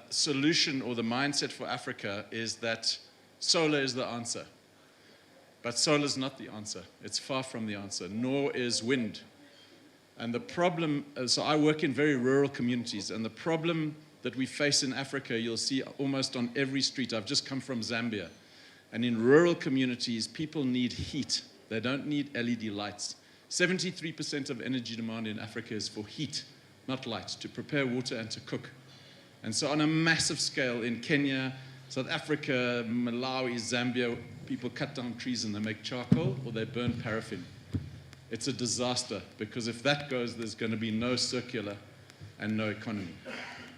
Speaker 5: solution or the mindset for Africa is that solar is the answer. But solar is not the answer. It's far from the answer, nor is wind. And the problem, so I work in very rural communities, and the problem that we face in Africa, you'll see almost on every street. I've just come from Zambia. And in rural communities, people need heat. They don't need LED lights. 73% of energy demand in Africa is for heat, not light, to prepare water and to cook. And so on a massive scale in Kenya, South Africa, Malawi, Zambia, people cut down trees and they make charcoal or they burn paraffin. it's a disaster, because if that goes, there's going to be no circular and no economy.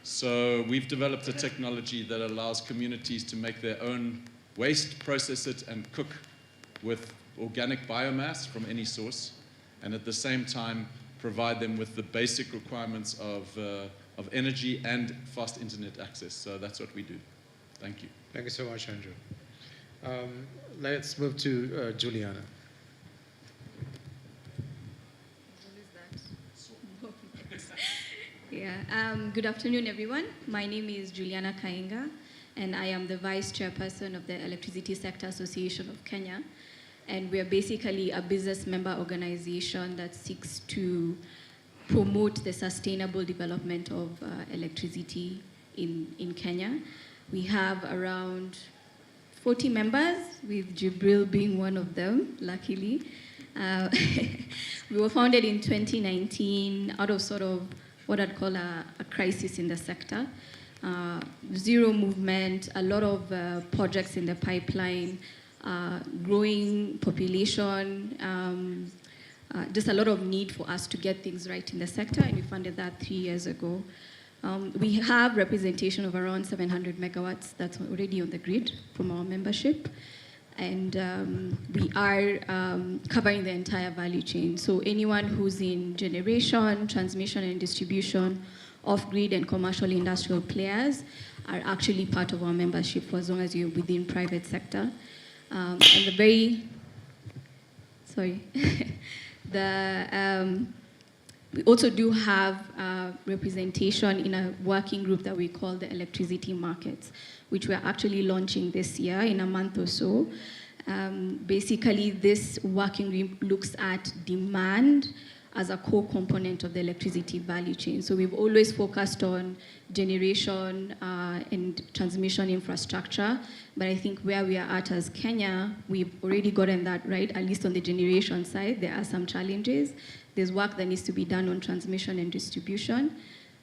Speaker 5: So we've developed a technology that allows communities to make their own waste, process it, and cook with organic biomass from any source, and at the same time provide them with the basic requirements of energy and fast internet access. So that's what we do. Thank you.
Speaker 2: Thank you so much, Andrew. Let's move to Juliana.
Speaker 6: Yeah. Good afternoon, everyone. My name is Juliana Kainga, and I am the Vice Chairperson of the Electricity Sector Association of Kenya. And we are basically a business member organization that seeks to promote the sustainable development of electricity in Kenya. We have around 40 members, with Jibril being one of them, luckily. We were founded in 2019 out of sort of what I'd call a crisis in the sector. Zero movement, a lot of projects in the pipeline, growing population, just a lot of need for us to get things right in the sector, and we funded that 3 years ago. We have representation of around 700 megawatts that's already on the grid from our membership. And we are covering the entire value chain. So anyone who's in generation, transmission and distribution, off-grid and commercial industrial players are actually part of our membership for as long as you're within private sector. And the very, sorry, we also do have representation in a working group that we call the electricity markets, which we're actually launching this year in a month or so. Basically, this working group looks at demand as a core component of the electricity value chain. So we've always focused on generation and transmission infrastructure, but I think where we are at as Kenya, we've already gotten that right, at least on the generation side. There are some challenges. There's work that needs to be done on transmission and distribution,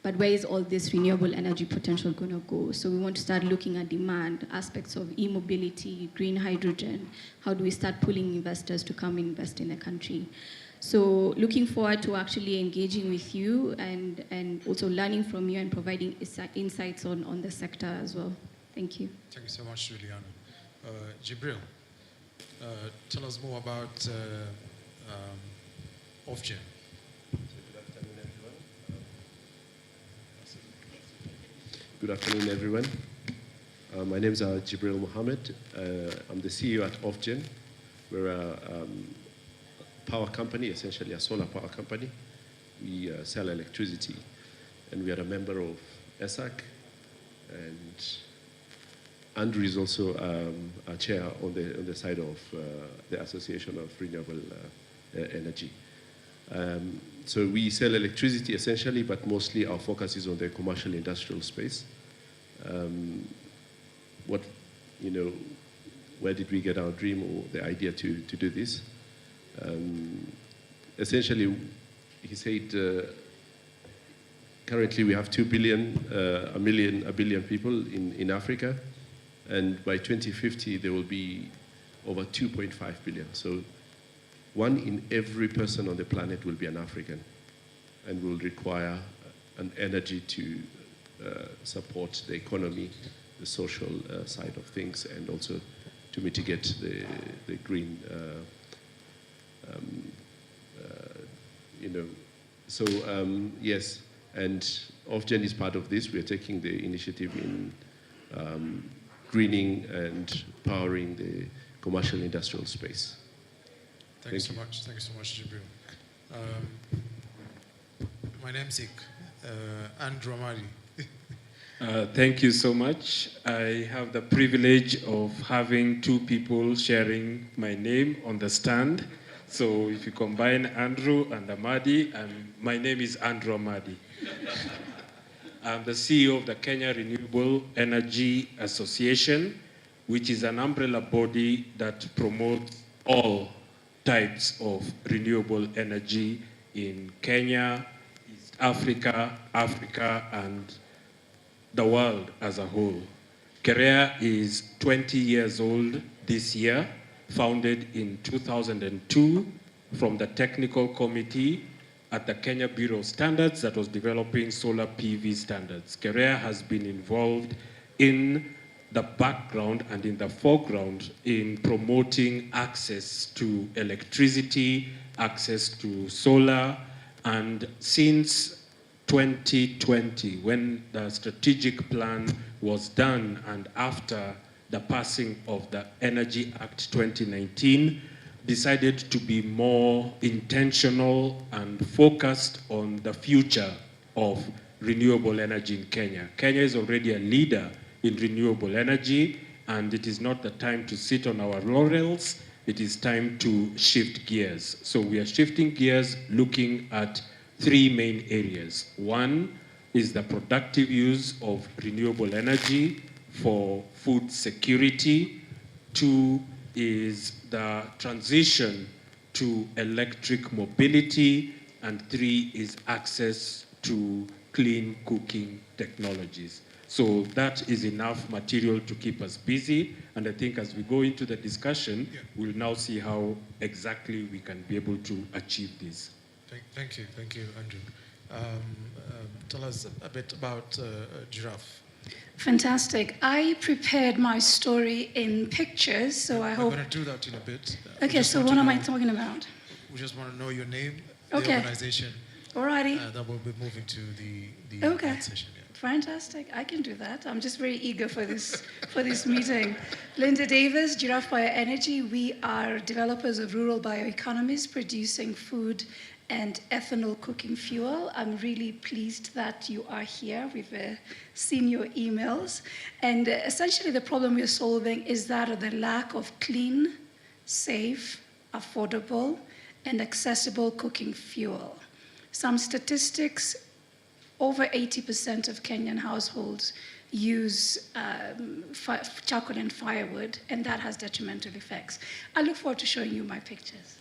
Speaker 6: but where is all this renewable energy potential going to go? So we want to start looking at demand, aspects of e-mobility, green hydrogen. How do we start pulling investors to come invest in the country? So looking forward to actually engaging with you and also learning from you and providing insights on the sector as well. Thank you.
Speaker 2: Thank you so much, Juliana. Jibril, tell us more about Ofgen.
Speaker 7: Good afternoon, everyone. My name is Jibril Mohammed. I'm the CEO at Ofgen. We're a power company, essentially a solar power company. We sell electricity, and we are a member of ESAC. And Andrew is also a chair on the side of the Association of Renewable Energy. So we sell electricity essentially, but mostly our focus is on the commercial industrial space. Where did we get our dream or the idea to do this? Essentially, he said, currently we have 2 billion, a billion people in Africa, and by 2050 there will be over 2.5 billion. So 1 in every person on the planet will be an African and will require an energy to support the economy, the social side of things, and also to mitigate the green, yes, and Ofgen is part of this. We are taking the initiative in greening and powering the commercial industrial space.
Speaker 2: Thank you so much. Thank you so much, Jibril. My namesake, Andrew Amadi.
Speaker 8: Thank you so much. I have the privilege of having 2 people sharing my name on the stand. So if you combine Andrew and Amadi, and my name is Andrew Amadi. I'm the CEO of the Kenya Renewable Energy Association, which is an umbrella body that promotes all types of renewable energy in Kenya, East Africa, Africa, and the world as a whole. KEREA is 20 years old this year, founded in 2002 from the technical committee at the Kenya Bureau of Standards that was developing solar PV standards. Kerea has been involved in the background and in the foreground in promoting access to electricity, access to solar, and since 2020, when the strategic plan was done and after the passing of the Energy Act 2019, decided to be more intentional and focused on the future of renewable energy in Kenya. Kenya is already a leader in renewable energy, and it is not the time to sit on our laurels. It is time to shift gears. So we are shifting gears looking at three main areas. One is the productive use of renewable energy for food security. Two is the transition to electric mobility. And three is access to clean cooking technologies. So that is enough material to keep us busy. And I think as we go into the discussion, we'll now see how exactly we can be able to achieve this.
Speaker 2: Thank you, Andrew. Tell us a bit about Giraffe.
Speaker 9: Fantastic. I prepared my story in pictures, so I hope...
Speaker 2: We're going to do that in a bit.
Speaker 9: Okay, so what am I talking about?
Speaker 2: We just want to know your name,
Speaker 9: okay.
Speaker 2: the organization.
Speaker 9: Alrighty.
Speaker 2: Then we'll be moving to the
Speaker 9: okay.
Speaker 2: session. Yeah.
Speaker 9: Fantastic. I can do that. I'm just very eager for this meeting. Linda Davis, Giraffe Bioenergy. We are developers of rural bioeconomies producing food and ethanol cooking fuel. I'm really pleased that you are here. We've seen your emails. And essentially the problem we're solving is that of the lack of clean, safe, affordable, and accessible cooking fuel. Some statistics, over 80% of Kenyan households use charcoal and firewood, and that has detrimental effects. I look forward to showing you my pictures.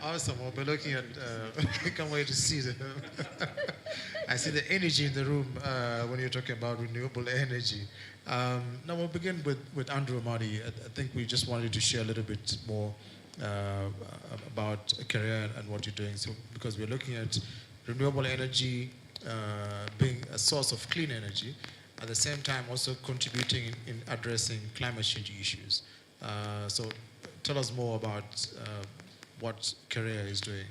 Speaker 2: Awesome. We'll be looking at, I can't wait to see them. I see the energy in the room when you're talking about renewable energy. Now we'll begin with Andrew Amadi. I think we just wanted to share a little bit more about Kerea and what you're doing. So, because we're looking at renewable energy being a source of clean energy, at the same time also contributing in addressing climate change issues. So tell us more about what Kerea is doing.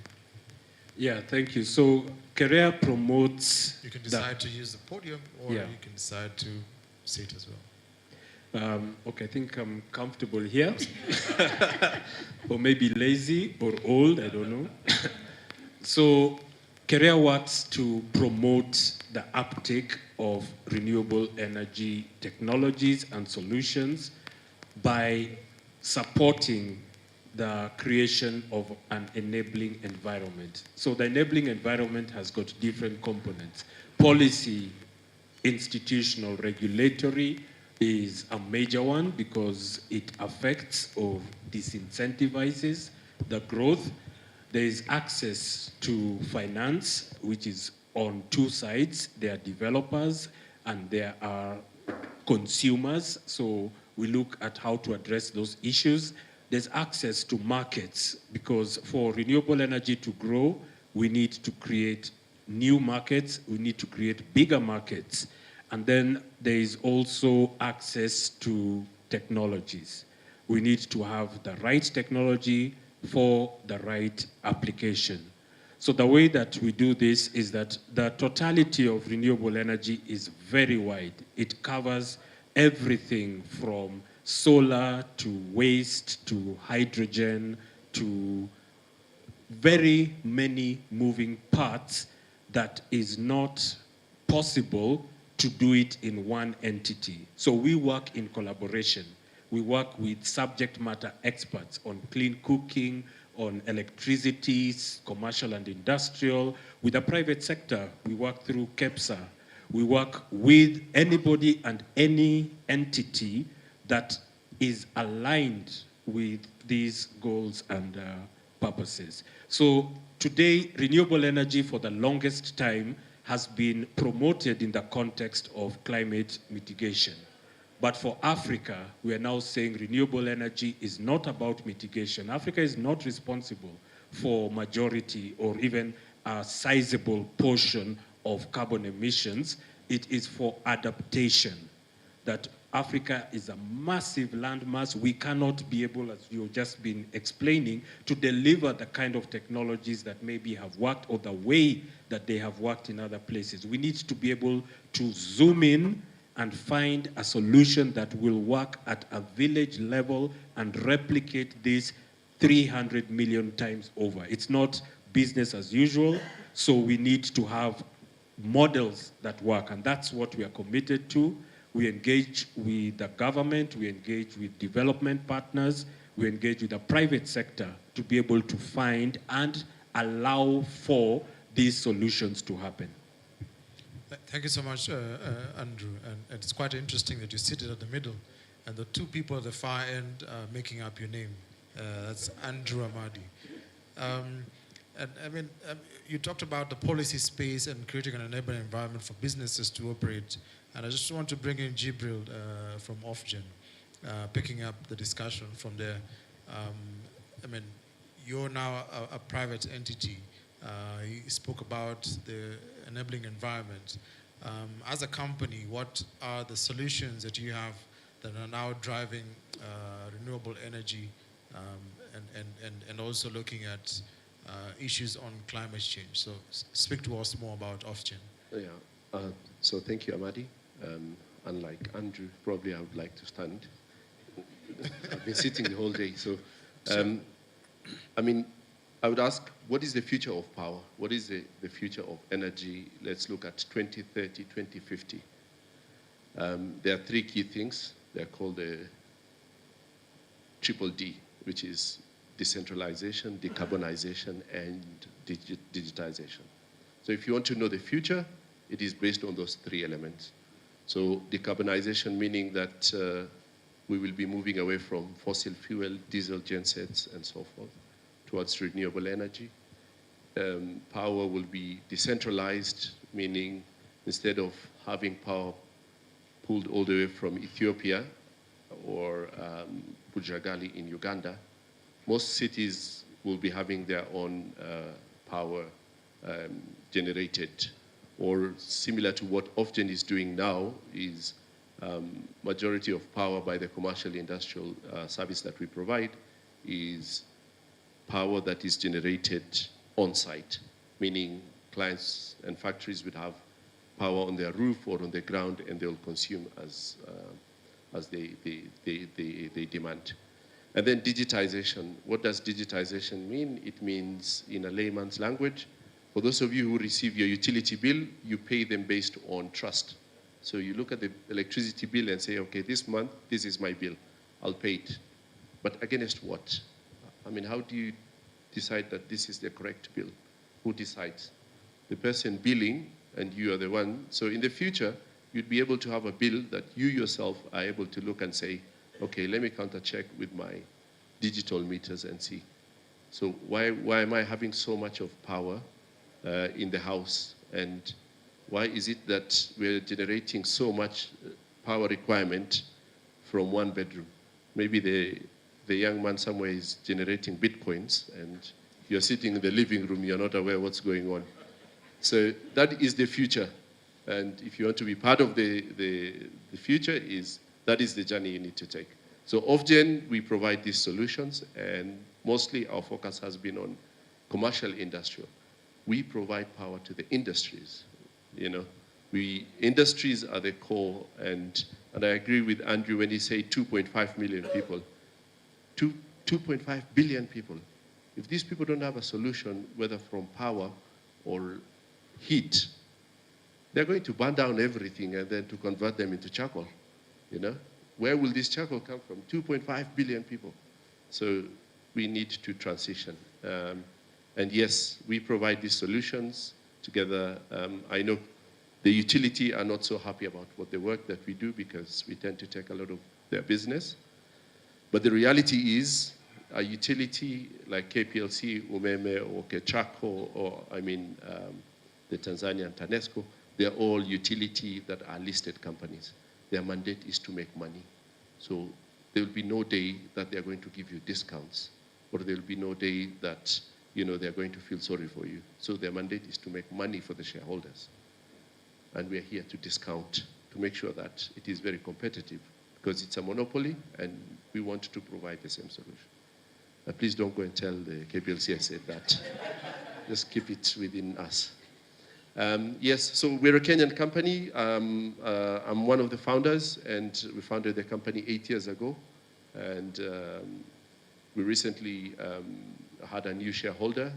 Speaker 8: Yeah, thank you. So Kerea promotes...
Speaker 2: You can decide to use the podium, or you can decide to sit as well.
Speaker 8: Okay, I think I'm comfortable here. Or maybe lazy or old, I don't know. So Kerea works to promote the uptake of renewable energy technologies and solutions by supporting the creation of an enabling environment. So the enabling environment has got different components. Policy, institutional, regulatory is a major one because it affects or disincentivizes the growth. There is access to finance, which is on two sides. There are developers and there are consumers. So we look at how to address those issues. There's access to markets because for renewable energy to grow, we need to create new markets. We need to create bigger markets. And then there is also access to technologies. We need to have the right technology for the right application. So the way that we do this is that the totality of renewable energy is very wide. It covers everything from solar to waste to hydrogen to very many moving parts that is not possible to do it in one entity. So we work in collaboration. We work with subject matter experts on clean cooking, on electricity, commercial and industrial. With the private sector, we work through KEPSA. We work with anybody and any entity that is aligned with these goals and purposes. So today, renewable energy for the longest time has been promoted in the context of climate mitigation. But for Africa, we are now saying renewable energy is not about mitigation. Africa is not responsible for majority or even a sizable portion of carbon emissions. It is for adaptation. That Africa is a massive landmass. We cannot be able, as you've just been explaining, to deliver the kind of technologies that maybe have worked or the way that they have worked in other places. We need to be able to zoom in and find a solution that will work at a village level and replicate this 300 million times over. It's not business as usual, so we need to have models that work, and that's what we are committed to. We engage with the government, we engage with development partners, we engage with the private sector to be able to find and allow for these solutions to happen.
Speaker 2: Thank you so much, Andrew. And it's quite interesting that you seated at the middle, and the two people at the far end are making up your name. That's Andrew Amadi. And I mean, you talked about the policy space and creating an enabling environment for businesses to operate. And I just want to bring in Jibril from Ofgen, picking up the discussion from there. I mean, you're now a private entity. You spoke about the enabling environment. As a company, what are the solutions that you have that are now driving renewable energy and also looking at issues on climate change? So speak to us more about Ofgen.
Speaker 7: Yeah. So thank you, Amadi. Unlike Andrew, probably I would like to stand. I've been sitting the whole day. So, I mean, I would ask, what is the future of power? What is the future of energy? Let's look at 2030, 2050. There are three key things. They're called the triple D, which is decentralization, decarbonization, and digitization. So if you want to know the future, it is based on those three elements. So decarbonization, meaning that we will be moving away from fossil fuel, diesel gensets, and so forth, towards renewable energy. Power will be decentralized, meaning instead of having power pulled all the way from Ethiopia or Bujagali in Uganda, most cities will be having their own power generated, or similar to what Ofgen is doing now is majority of power by the commercial industrial service that we provide is power that is generated on-site, meaning clients and factories would have power on their roof or on the ground, and they'll consume as they demand. And then digitization. What does digitization mean? It means, in a layman's language, for those of you who receive your utility bill, you pay them based on trust. So you look at the electricity bill and say, okay, this month, this is my bill. I'll pay it. But against what? I mean, how do you decide that this is the correct bill? Who decides? The person billing, and you are the one. So in the future, you'd be able to have a bill that you yourself are able to look and say, okay, let me counter-check with my digital meters and see. So why am I having so much of power in the house? And why is it that we're generating so much power requirement from one bedroom? Maybe the young man somewhere is generating bitcoins, and you're sitting in the living room, you're not aware what's going on. So that is the future. And if you want to be part of the future, that is the journey you need to take. So Ofgen, we provide these solutions, and mostly our focus has been on commercial industrial. We provide power to the industries. You know, industries are the core, and I agree with Andrew when he said 2.5 million people. 2.5 billion people. If these people don't have a solution, whether from power or heat, they're going to burn down everything and then to convert them into charcoal. You know, where will this charcoal come from? 2.5 billion people. So we need to transition. And yes, we provide these solutions together. I know the utility are not so happy about the work that we do because we tend to take a lot of their business. But the reality is, a utility like KPLC, Umeme, or Kechaco, or the Tanzanian TANESCO, they're all utility that are listed companies. Their mandate is to make money. So there will be no day that they are going to give you discounts, or there will be no day that they are going to feel sorry for you. So their mandate is to make money for the shareholders. And we are here to discount, to make sure that it is very competitive, because it's a monopoly and we want to provide the same solution. Please don't go and tell the KPLC I said that. Just keep it within us. Yes, so we're a Kenyan company. I'm one of the founders, and we founded the company 8 years ago. And we recently had a new shareholder,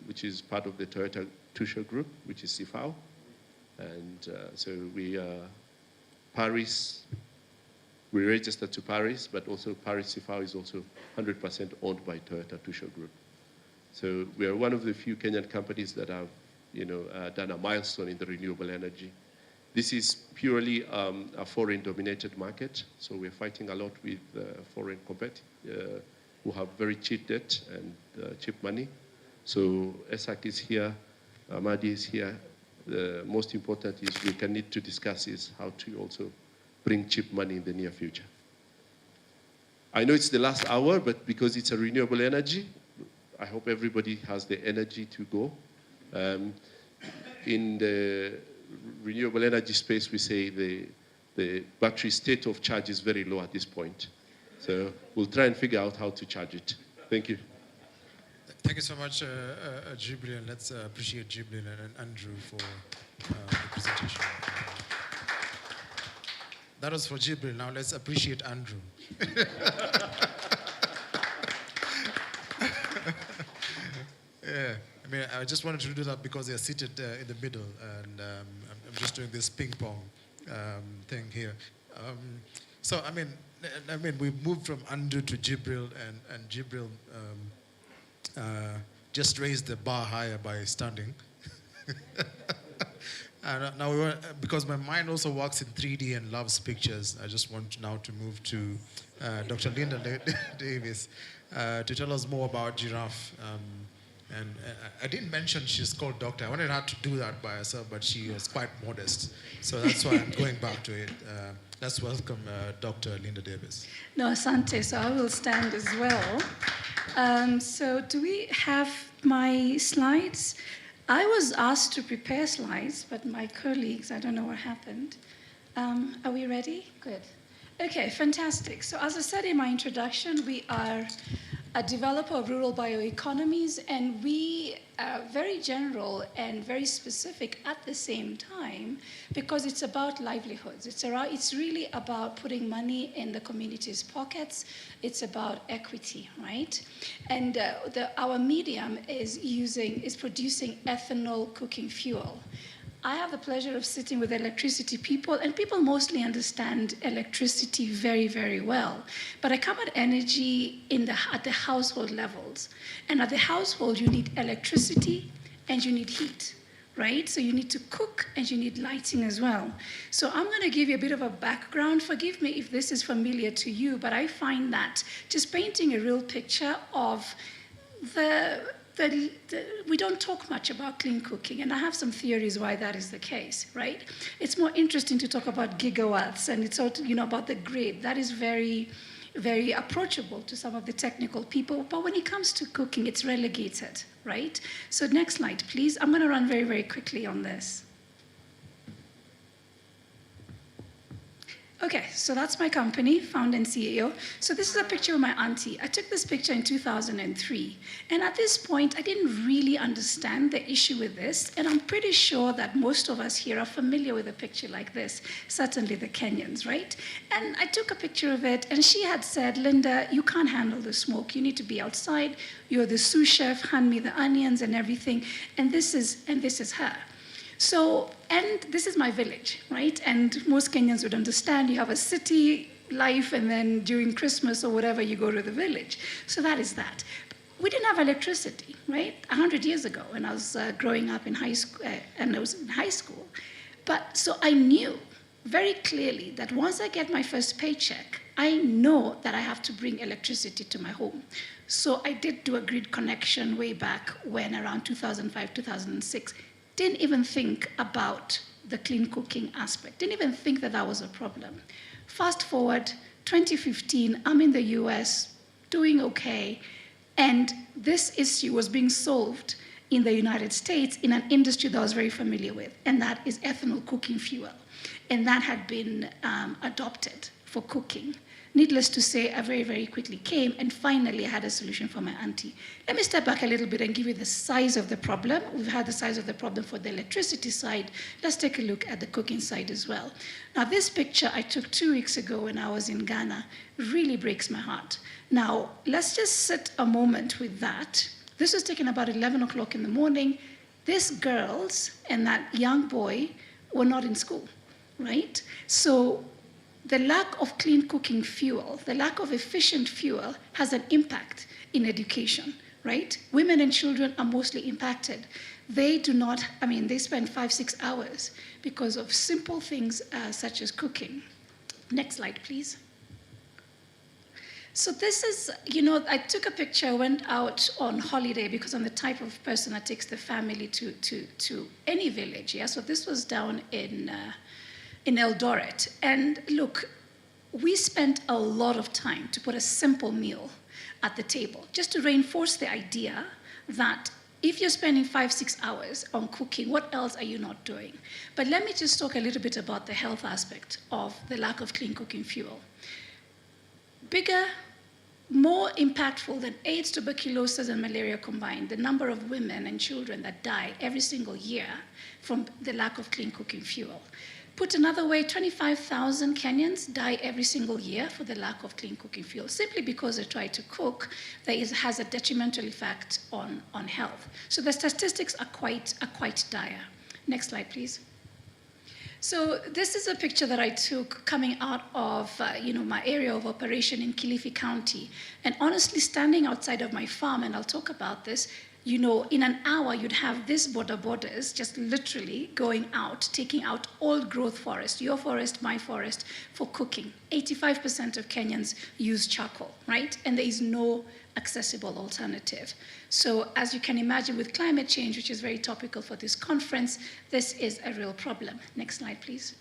Speaker 7: which is part of the Toyota Tusha Group, which is Sifao. And so we are Paris. We registered to Paris, but also Paris Sifao is also 100% owned by Toyota Tusha Group. So we are one of the few Kenyan companies that have done a milestone in the renewable energy. This is purely a foreign-dominated market, so we're fighting a lot with foreign competitors who have very cheap debt and cheap money. So ESAC is here, Amadi is here. The most important is we can need to discuss is how to also bring cheap money in the near future. I know it's the last hour, but because it's a renewable energy, I hope everybody has the energy to go. In the renewable energy space, we say the battery state of charge is very low at this point. So we'll try and figure out how to charge it. Thank you.
Speaker 2: Thank you so much, Jibril. Let's appreciate Jibril and Andrew for the presentation. That was for Jibril. Now let's appreciate Andrew. Yeah, I mean, I just wanted to do that because they're seated in the middle, and I'm just doing this ping pong thing here. So, I mean, we've moved from Andrew to Jibril, and Jibril just raised the bar higher by standing. And now, because my mind also works in 3D and loves pictures, I just want now to move to Dr. Linda Davis to tell us more about giraffe. And I didn't mention she's called doctor. I wanted her to do that by herself, but she was quite modest. So that's why I'm going back to it. Let's welcome Dr. Linda Davis.
Speaker 9: No, asante. So I will stand as well. So do we have my slides? I was asked to prepare slides, but my colleagues, I don't know what happened. Are we ready? Good. Okay, fantastic. So as I said in my introduction, we are a developer of rural bioeconomies, and we are very general and very specific at the same time because it's about livelihoods. It's really about putting money in the community's pockets. It's about equity, right? And our medium is producing ethanol cooking fuel. I have the pleasure of sitting with electricity people, and people mostly understand electricity very, very well. But I come at energy at the household levels. And at the household, you need electricity and you need heat, right? So you need to cook and you need lighting as well. So I'm going to give you a bit of a background. Forgive me if this is familiar to you, but I find that just painting a real picture of we don't talk much about clean cooking, and I have some theories why that is the case, right? It's more interesting to talk about gigawatts, and it's also, about the grid. That is very, very approachable to some of the technical people, but when it comes to cooking, it's relegated, right? So next slide, please. I'm going to run very, very quickly on this. Okay, so that's my company, founder and CEO. So this is a picture of my auntie. I took this picture in 2003. And at this point, I didn't really understand the issue with this. And I'm pretty sure that most of us here are familiar with a picture like this, certainly the Kenyans, right? And I took a picture of it, and she had said, Linda, you can't handle the smoke. You need to be outside. You're the sous chef, hand me the onions and everything. And this is her. So, and this is my village, right? And most Kenyans would understand you have a city life, and then during Christmas or whatever, you go to the village. So that is that. We didn't have electricity, right? 100 years ago when I was growing up in high school, and I was in high school. But so I knew very clearly that once I get my first paycheck, I know that I have to bring electricity to my home. So I did do a grid connection way back when, around 2005, 2006. Didn't even think about the clean cooking aspect. Didn't even think that that was a problem. Fast forward, 2015, I'm in the US, doing okay, and this issue was being solved in the United States in an industry that I was very familiar with, and that is ethanol cooking fuel. And that had been adopted for cooking. Needless to say, I very, very quickly came, and finally I had a solution for my auntie. Let me step back a little bit and give you the size of the problem. We've had the size of the problem for the electricity side. Let's take a look at the cooking side as well. Now, this picture I took 2 weeks ago when I was in Ghana really breaks my heart. Now, let's just sit a moment with that. This was taken about 11 o'clock in the morning. These girls and that young boy were not in school, right? So the lack of clean cooking fuel, the lack of efficient fuel has an impact in education, right? Women and children are mostly impacted. They do not, they spend 5-6 hours because of simple things such as cooking. Next slide, please. So this is, I took a picture, I went out on holiday because I'm the type of person that takes the family to any village, yeah? So this was down in Eldoret. And look, we spent a lot of time to put a simple meal at the table, just to reinforce the idea that if you're spending 5-6 hours on cooking, what else are you not doing? But let me just talk a little bit about the health aspect of the lack of clean cooking fuel. Bigger, more impactful than AIDS, tuberculosis, and malaria combined, the number of women and children that die every single year from the lack of clean cooking fuel. Put another way, 25,000 Kenyans die every single year for the lack of clean cooking fuel, simply because they try to cook that has a detrimental effect on health. So the statistics are quite dire. Next slide, please. So this is a picture that I took coming out of my area of operation in Kilifi County. And honestly, standing outside of my farm, and I'll talk about this, in an hour, you'd have these borders just literally going out, taking out old growth forest, your forest, my forest, for cooking. 85% of Kenyans use charcoal, right? And there is no accessible alternative. So as you can imagine, with climate change, which is very topical for this conference, this is a real problem. Next slide, please.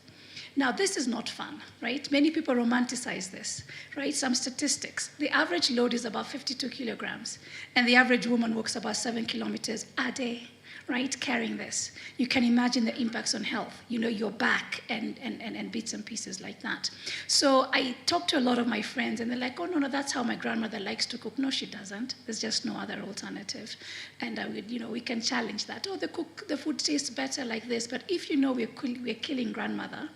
Speaker 9: Now, this is not fun, right? Many people romanticize this, right? Some statistics. The average load is about 52 kilograms, and the average woman walks about 7 kilometers a day, right, carrying this. You can imagine the impacts on health, your back and bits and pieces like that. So I talked to a lot of my friends, and they're like, oh, no, that's how my grandmother likes to cook. No, she doesn't. There's just no other alternative. And we can challenge that. Oh, the food tastes better like this. But if we're killing grandmother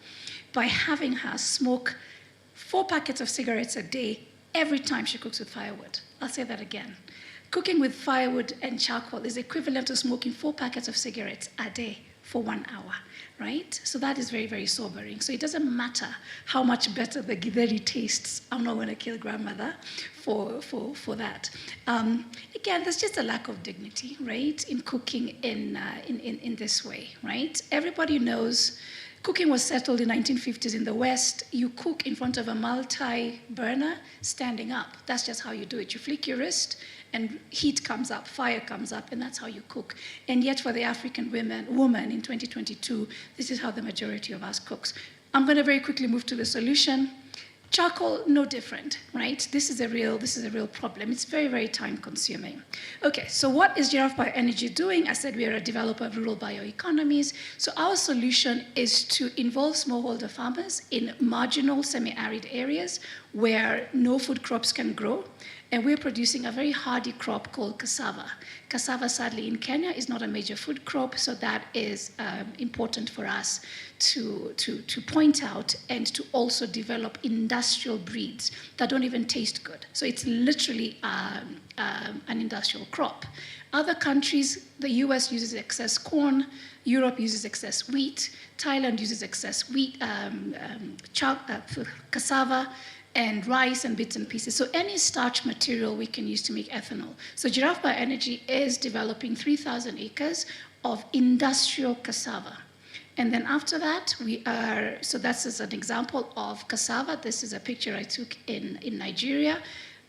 Speaker 9: by having her smoke 4 packets of cigarettes a day every time she cooks with firewood. I'll say that again. Cooking with firewood and charcoal is equivalent to smoking 4 packets of cigarettes a day for 1 hour, right? So that is very, very sobering. So it doesn't matter how much better the githeri tastes. I'm not going to kill grandmother for that. Again, there's just a lack of dignity, right, in cooking in this way, right? Everybody knows cooking was settled in the 1950s in the West. You cook in front of a multi-burner standing up. That's just how you do it. You flick your wrist, and heat comes up, fire comes up, and that's how you cook. And yet for the African woman in 2022, this is how the majority of us cooks. I'm going to very quickly move to the solution. Charcoal, no different, right? This is a real problem. It's very, very time consuming. Okay, so what is Giraffe Bioenergy doing? I said we are a developer of rural bioeconomies. So our solution is to involve smallholder farmers in marginal semi-arid areas where no food crops can grow. And we're producing a very hardy crop called cassava. Cassava, sadly, in Kenya is not a major food crop, so that is important for us to point out and to also develop industrial breeds that don't even taste good. So it's literally an industrial crop. Other countries, the US uses excess corn, Europe uses excess wheat, Thailand uses excess wheat, cassava, and rice and bits and pieces. So any starch material we can use to make ethanol. So Giraffe Bioenergy is developing 3,000 acres of industrial cassava. And then after that, so that's as an example of cassava. This is a picture I took in Nigeria.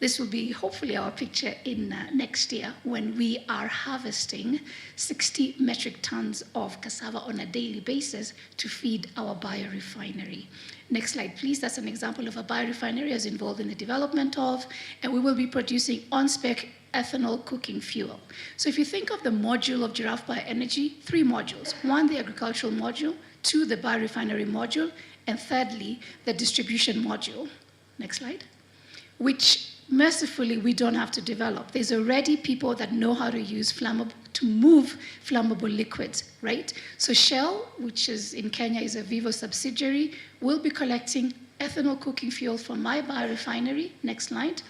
Speaker 9: This will be hopefully our picture in next year when we are harvesting 60 metric tons of cassava on a daily basis to feed our biorefinery. Next slide, please. That's an example of a biorefinery as involved in the development of, and we will be producing on-spec ethanol cooking fuel. So if you think of the module of Giraffe Bioenergy, 3 modules. 1, the agricultural module, 2, the biorefinery module, and thirdly, the distribution module. Next slide. Which mercifully we don't have to develop. There's already people that know how to use to move flammable liquids, right? So Shell, which is in Kenya, is a Vivo subsidiary, will be collecting ethanol cooking fuel from my biorefinery. Next slide.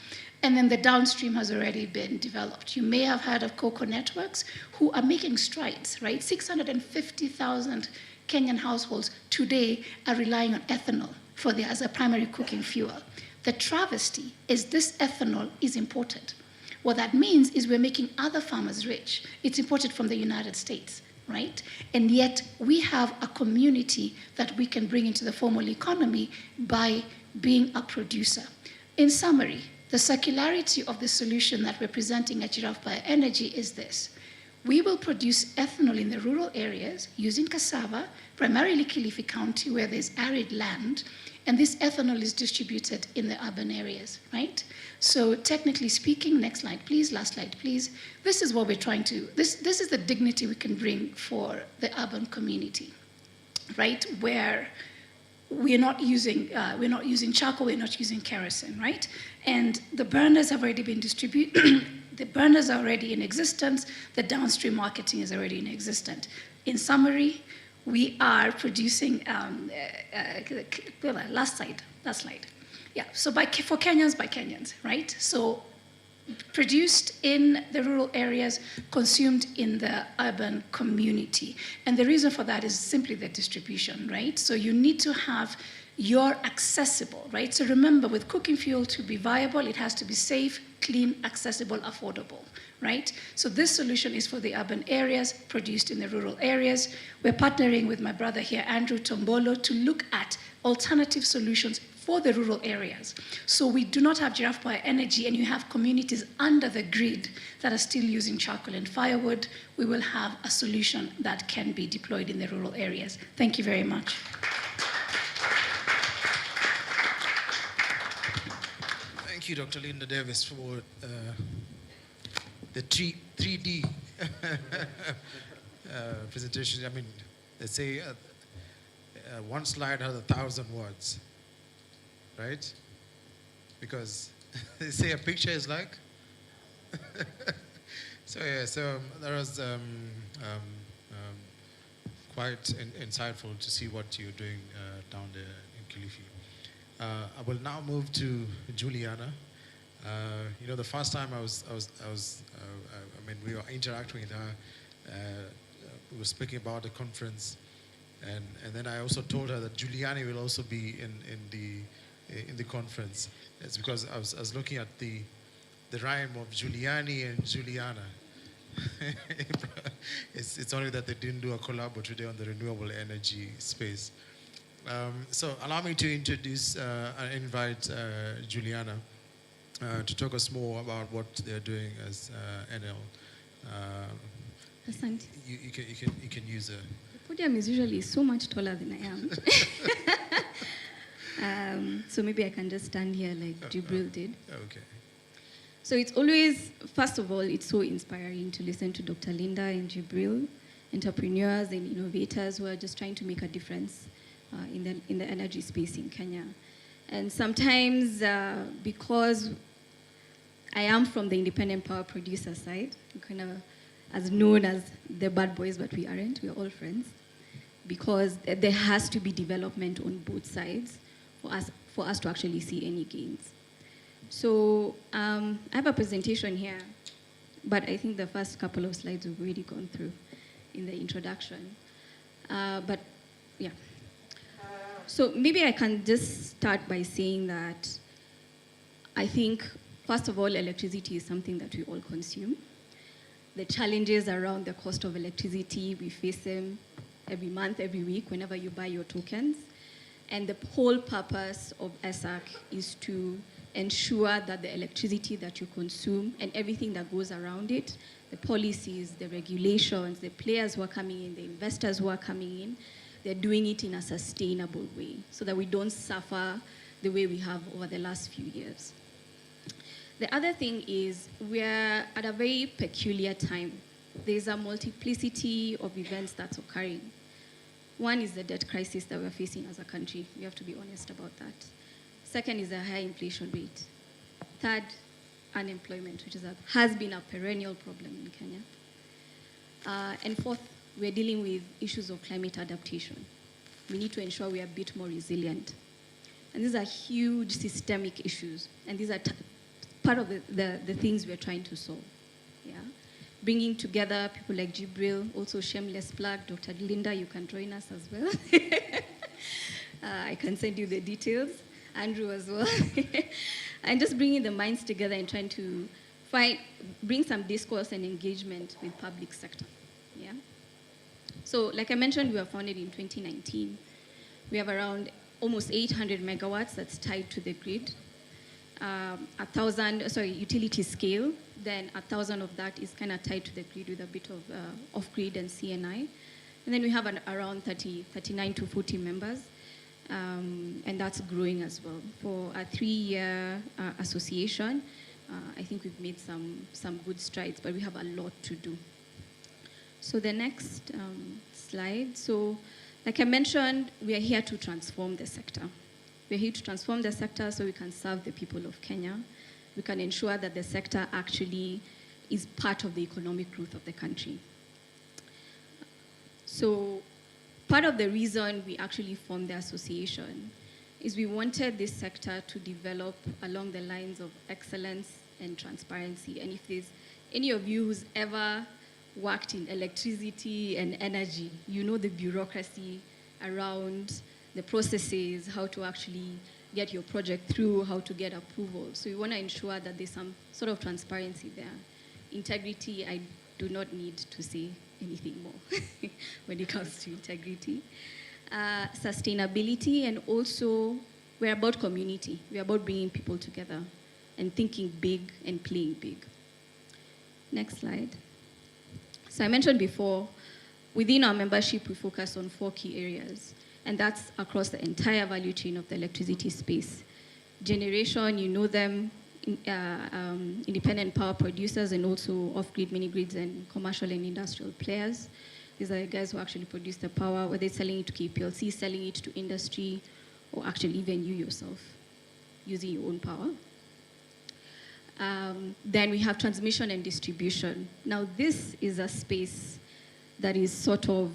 Speaker 9: And then the downstream has already been developed. You may have heard of Cocoa Networks, who are making strides, right? 650,000 Kenyan households today are relying on ethanol as a primary cooking fuel. The travesty is this ethanol is imported. What that means is we're making other farmers rich. It's imported from the United States, right? And yet we have a community that we can bring into the formal economy by being a producer. In summary, the circularity of the solution that we're presenting at Giraffe Bioenergy is this. We will produce ethanol in the rural areas using cassava, primarily Kilifi County, where there's arid land, and this ethanol is distributed in the urban areas, right? So technically speaking, next slide, please, last slide, please. This is what we're trying to, this is the dignity we can bring for the urban community, right? Where we're not using charcoal, we're not using kerosene, right? And the burners have already been distributed. The burners are already in existence. The downstream marketing is already in existence. In summary, we are producing, last slide. Yeah, so for Kenyans, by Kenyans, right? So produced in the rural areas, consumed in the urban community. And the reason for that is simply the distribution, right? So you need to have your accessible, right? So remember, with cooking fuel to be viable, it has to be safe, clean, accessible, affordable, right? So this solution is for the urban areas, produced in the rural areas. We're partnering with my brother here, Andrew Tombolo, to look at alternative solutions for the rural areas. So we do not have Giraffe Bioenergy and you have communities under the grid that are still using charcoal and firewood. We will have a solution that can be deployed in the rural areas. Thank you very much.
Speaker 2: Thank you, Dr. Linda Davis, for the 3D presentation. I mean, they say one slide has 1,000 words, right? Because they say a picture is like. So yeah, so that was quite insightful to see what you're doing down there in Kilifi. I will now move to Juliana. You know, the first time I mean, we were interacting with her. We were speaking about the conference, and then I also told her that Giuliani will also be in the conference. It's because I was looking at the rhyme of Giuliani and Juliana. It's only that they didn't do a collab today on the renewable energy space. So allow me to introduce and invite Juliana to talk us more about what they're doing as NL. You can use a...
Speaker 6: The podium is usually so much taller than I am. So maybe I can just stand here like Jibril did.
Speaker 2: Okay.
Speaker 6: So it's always, first of all, it's so inspiring to listen to Dr. Linda and Jibril, entrepreneurs and innovators who are just trying to make a difference in the energy space in Kenya. And sometimes because I am from the independent power producer side, kind of as known as the bad boys, but we aren't, we're all friends, because there has to be development on both sides for us to actually see any gains. So I have a presentation here, but I think the first couple of slides we've already gone through in the introduction. But yeah. So maybe I can just start by saying that I think, first of all, electricity is something that we all consume. The challenges around the cost of electricity, we face them every month, every week, whenever you buy your tokens. And the whole purpose of ESAC is to ensure that the electricity that you consume and everything that goes around it, the policies, the regulations, the players who are coming in, the investors who are coming in, they're doing it in a sustainable way so that we don't suffer the way we have over the last few years. The other thing is we're at a very peculiar time. There's a multiplicity of events that's occurring. One is the debt crisis that we're facing as a country. We have to be honest about that. Second is a high inflation rate. Third, unemployment, which has been a perennial problem in Kenya. And fourth, we're dealing with issues of climate adaptation. We need to ensure we are a bit more resilient. And these are huge systemic issues. And these are part of the things we're trying to solve. Yeah? Bringing together people like Jibril, also shameless plug, Dr. Linda, you can join us as well. I can send you the details. Andrew as well. And just bringing the minds together and trying to bring some discourse and engagement with public sector. Yeah. So like I mentioned, we were founded in 2019. We have around almost 800 megawatts that's tied to the grid. 1,000, utility scale, then 1,000 of that is kind of tied to the grid with a bit of off-grid and CNI. And then we have around 39 to 40 members. And that's growing as well. For a 3-year association, I think we've made some good strides, but we have a lot to do. So the next slide. So like I mentioned, we are here to transform the sector. We're here to transform the sector so we can serve the people of Kenya. We can ensure that the sector actually is part of the economic growth of the country. So part of the reason we actually formed the association is we wanted this sector to develop along the lines of excellence and transparency. And if there's any of you who's ever worked in electricity and energy, you know the bureaucracy around the processes, how to actually get your project through, how to get approval. So we want to ensure that there's some sort of transparency there. Integrity, I do not need to say anything more when it comes to integrity. Sustainability, and also we're about community. We're about bringing people together and thinking big and playing big. Next slide. So I mentioned before, within our membership, we focus on 4 key areas, and that's across the entire value chain of the electricity space. Generation, you know them, independent power producers, and also off-grid, mini-grids, and commercial and industrial players. These are the guys who actually produce the power, whether they're selling it to KPLC, selling it to industry, or actually even you yourself, using your own power. Then we have transmission and distribution. Now, this is a space that is sort of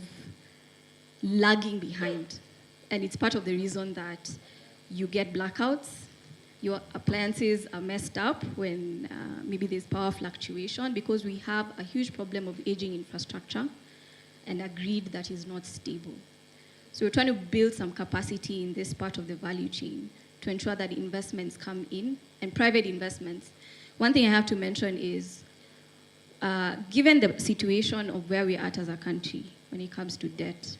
Speaker 6: lagging behind. And it's part of the reason that you get blackouts, your appliances are messed up when maybe there's power fluctuation, because we have a huge problem of aging infrastructure and a grid that is not stable. So we're trying to build some capacity in this part of the value chain to ensure that investments come in, and private investments. One thing I have to mention is, given the situation of where we're at as a country when it comes to debt,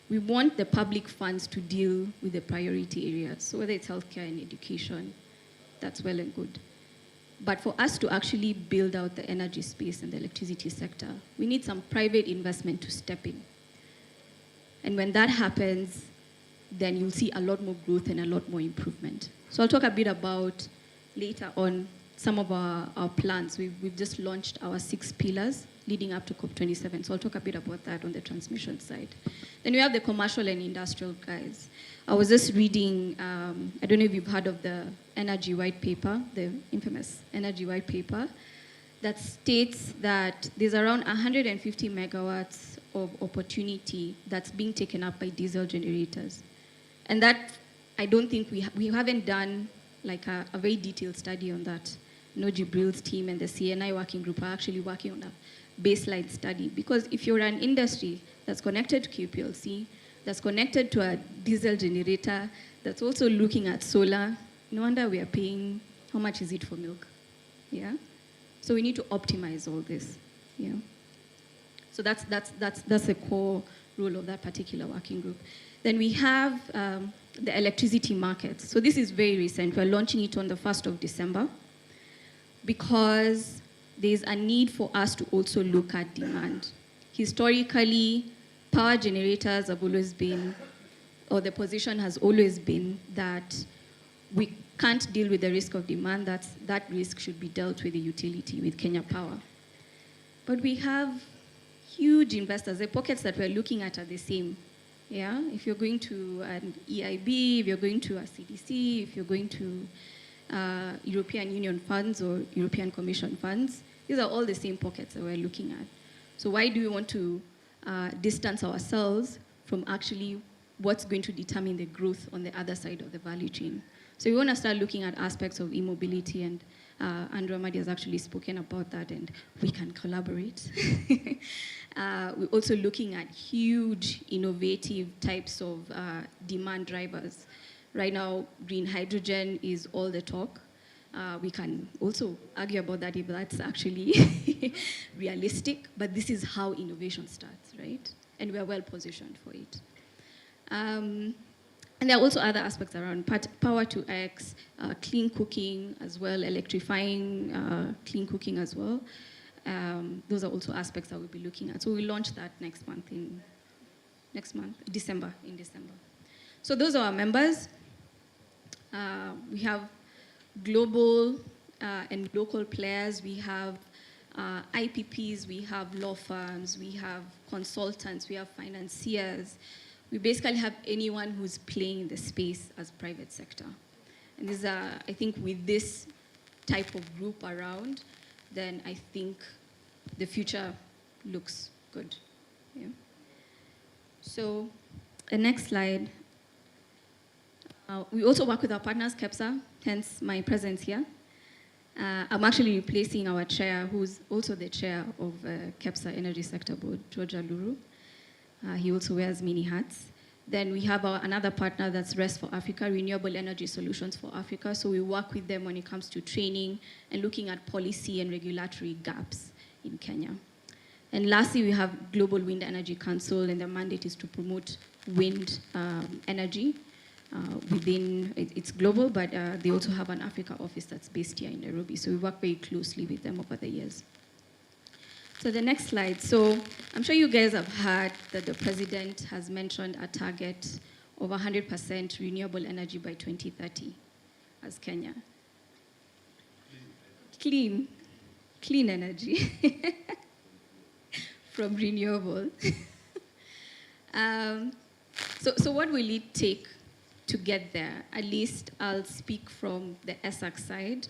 Speaker 6: we want the public funds to deal with the priority areas. So whether it's healthcare and education, that's well and good. But for us to actually build out the energy space and the electricity sector, we need some private investment to step in. And when that happens, then you'll see a lot more growth and a lot more improvement. So I'll talk a bit about, later on, some of our plans. We've just launched our 6 pillars leading up to COP27. So I'll talk a bit about that on the transmission side. Then we have the commercial and industrial guys. I was just reading, I don't know if you've heard of the energy white paper, the infamous energy white paper, that states that there's around 150 megawatts of opportunity that's being taken up by diesel generators. And that, I don't think we haven't done like a very detailed study on that. No, Jibril's team and the CNI working group are actually working on a baseline study. Because if you're an industry that's connected to KPLC, that's connected to a diesel generator, that's also looking at solar, no wonder we are paying, how much is it for milk? Yeah? So we need to optimize all this. Yeah? So that's the core role of that particular working group. Then we have the electricity markets. So this is very recent. We're launching it on the 1st of December because there's a need for us to also look at demand. Historically, power generators have always been, or the position has always been that we can't deal with the risk of demand. That risk should be dealt with the utility, with Kenya Power. But we have huge investors. The pockets that we're looking at are the same. Yeah, if you're going to an EIB, if you're going to a CDC, if you're going to European Union funds or European Commission funds, these are all the same pockets that we're looking at. So why do we want to distance ourselves from actually what's going to determine the growth on the other side of the value chain? So we want to start looking at aspects of e-mobility, and Andrew Amadi has actually spoken about that, and we can collaborate. We're also looking at huge, innovative types of demand drivers. Right now, green hydrogen is all the talk. We can also argue about that if that's actually realistic, but this is how innovation starts, right? And we are well positioned for it. And there are also other aspects around power to X, clean cooking as well, electrifying clean cooking as well. Those are also aspects that we'll be looking at. So we'll launch that next month, December. So those are our members. We have global and local players. We have IPPs, we have law firms, we have consultants, we have financiers. We basically have anyone who's playing in the space as private sector. And these are, I think with this type of group around, then I think the future looks good. Yeah. So the next slide. We also work with our partners, KEPSA, hence my presence here. I'm actually replacing our chair, who's also the chair of KEPSA Energy Sector Board, George Aluru. He also wears many hats. Then we have another partner that's REST for Africa, Renewable Energy Solutions for Africa. So we work with them when it comes to training and looking at policy and regulatory gaps in Kenya. And lastly, we have Global Wind Energy Council, and their mandate is to promote wind energy within, it's global, but they also have an Africa office that's based here in Nairobi. So we work very closely with them over the years. So the next slide. So I'm sure you guys have heard that the president has mentioned a target of 100% renewable energy by 2030 as Kenya. Clean energy from renewable. So what will it take to get there? At least I'll speak from the ESAC side.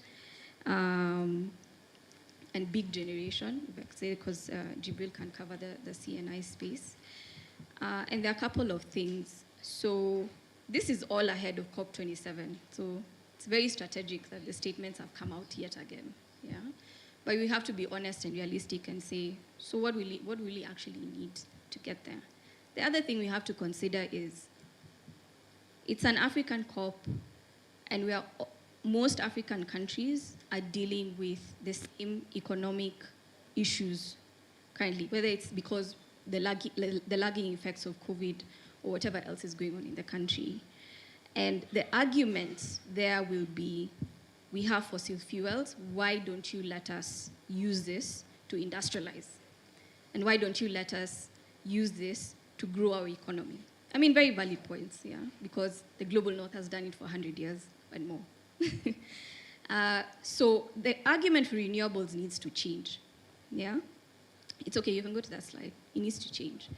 Speaker 6: And big generation, because Jibril can cover the CNI space. And there are a couple of things. So this is all ahead of COP27. So it's very strategic that the statements have come out yet again. Yeah? But we have to be honest and realistic and say, so what will we actually need to get there? The other thing we have to consider is it's an African COP, and most African countries are dealing with the same economic issues currently, whether it's because the lagging effects of COVID or whatever else is going on in the country. And the argument there will be, we have fossil fuels, why don't you let us use this to industrialize? And why don't you let us use this to grow our economy? I mean, very valid points, yeah, because the global north has done it for 100 years and more. So the argument for renewables needs to change. Yeah, it's okay. You can go to that slide. It needs to change.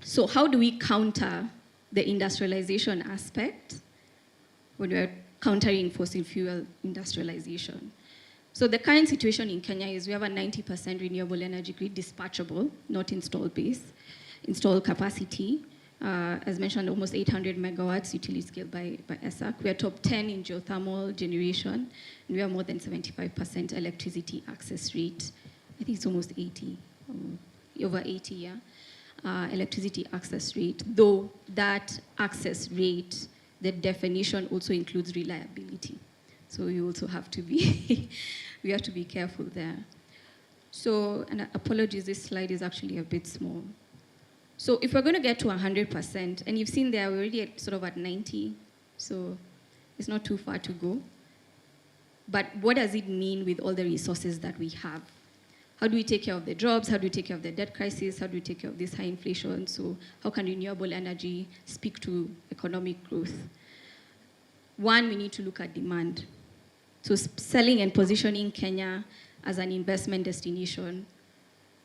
Speaker 6: So how do we counter the industrialization aspect when we're countering fossil fuel industrialization? So the current situation in Kenya is we have a 90% renewable energy grid, dispatchable, not installed base, installed capacity. As mentioned, almost 800 megawatts utility scale by ESAC. We are top 10 in geothermal generation, and we have more than 75% electricity access rate. I think it's almost 80, over 80, yeah. Electricity access rate, though that access rate, the definition also includes reliability. So we also have to be, we have to be careful there. So, and apologies, this slide is actually a bit small. So if we're going to get to 100%, and you've seen there, we're already sort of at 90, so it's not too far to go. But what does it mean with all the resources that we have? How do we take care of the jobs? How do we take care of the debt crisis? How do we take care of this high inflation? So how can renewable energy speak to economic growth? One, we need to look at demand. So selling and positioning Kenya as an investment destination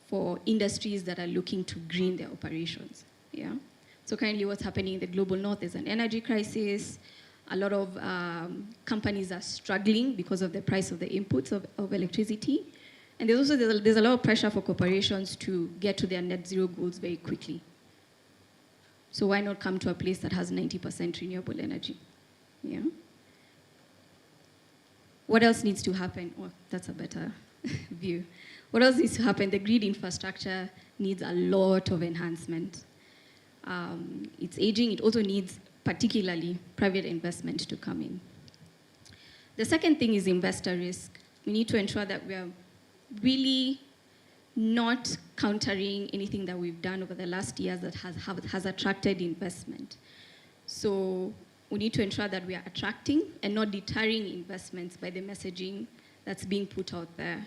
Speaker 6: for industries that are looking to green their operations. Yeah. So currently what's happening in the global north is an energy crisis. A lot of companies are struggling because of the price of the inputs of electricity. And there's a lot of pressure for corporations to get to their net zero goals very quickly. So why not come to a place that has 90% renewable energy? Yeah. What else needs to happen? Oh, that's a better view. What else needs to happen? The grid infrastructure needs a lot of enhancement. It's aging. It also needs particularly private investment to come in. The second thing is investor risk. We need to ensure that we are really not countering anything that we've done over the last years that has attracted investment. So we need to ensure that we are attracting and not deterring investments by the messaging that's being put out there.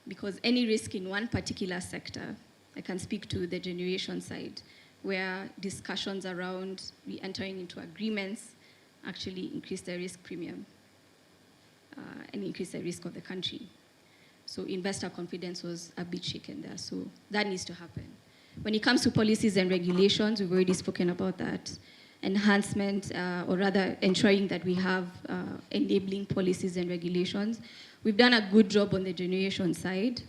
Speaker 6: Because any risk in one particular sector, I can speak to the generation side, where discussions around re-entering into agreements actually increase the risk premium and increase the risk of the country. So investor confidence was a bit shaken there. So that needs to happen. When it comes to policies and regulations, we've already spoken about that. Enhancement, or rather ensuring that we have enabling policies and regulations. We've done a good job on the generation side.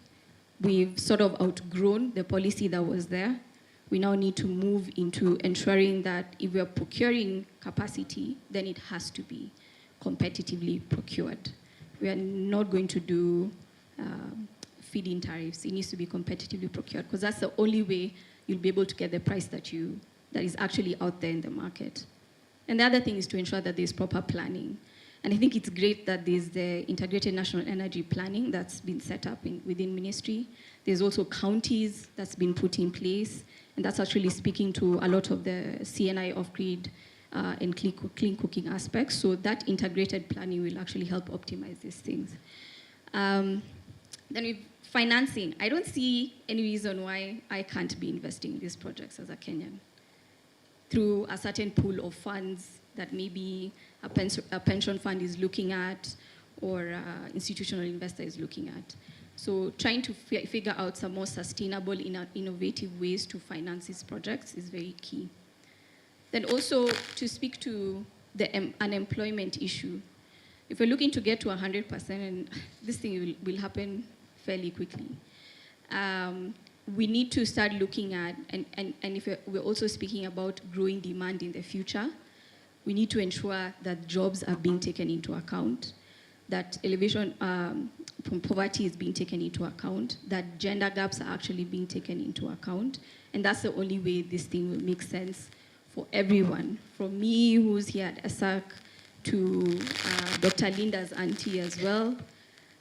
Speaker 6: We've sort of outgrown the policy that was there. We now need to move into ensuring that if we're procuring capacity, then it has to be competitively procured. We are not going to do feed-in tariffs. It needs to be competitively procured because that's the only way you'll be able to get the price that is actually out there in the market. And the other thing is to ensure that there's proper planning. And I think it's great that there's the integrated national energy planning that's been set up within ministry. There's also counties that's been put in place, and that's actually speaking to a lot of the CNI off-grid and clean cooking aspects. So that integrated planning will actually help optimize these things. Then with financing, I don't see any reason why I can't be investing in these projects as a Kenyan through a certain pool of funds that maybe a pension fund is looking at or an institutional investor is looking at. So trying to figure out some more sustainable, innovative ways to finance these projects is very key. Then also to speak to the unemployment issue. If we're looking to get to 100%, and this thing will happen fairly quickly, we need to start looking at, and if we're also speaking about growing demand in the future, we need to ensure that jobs are being taken into account, that elevation from poverty is being taken into account, that gender gaps are actually being taken into account, and that's the only way this thing will make sense for everyone, from me who's here at ESAC to Dr. Linda's auntie as well.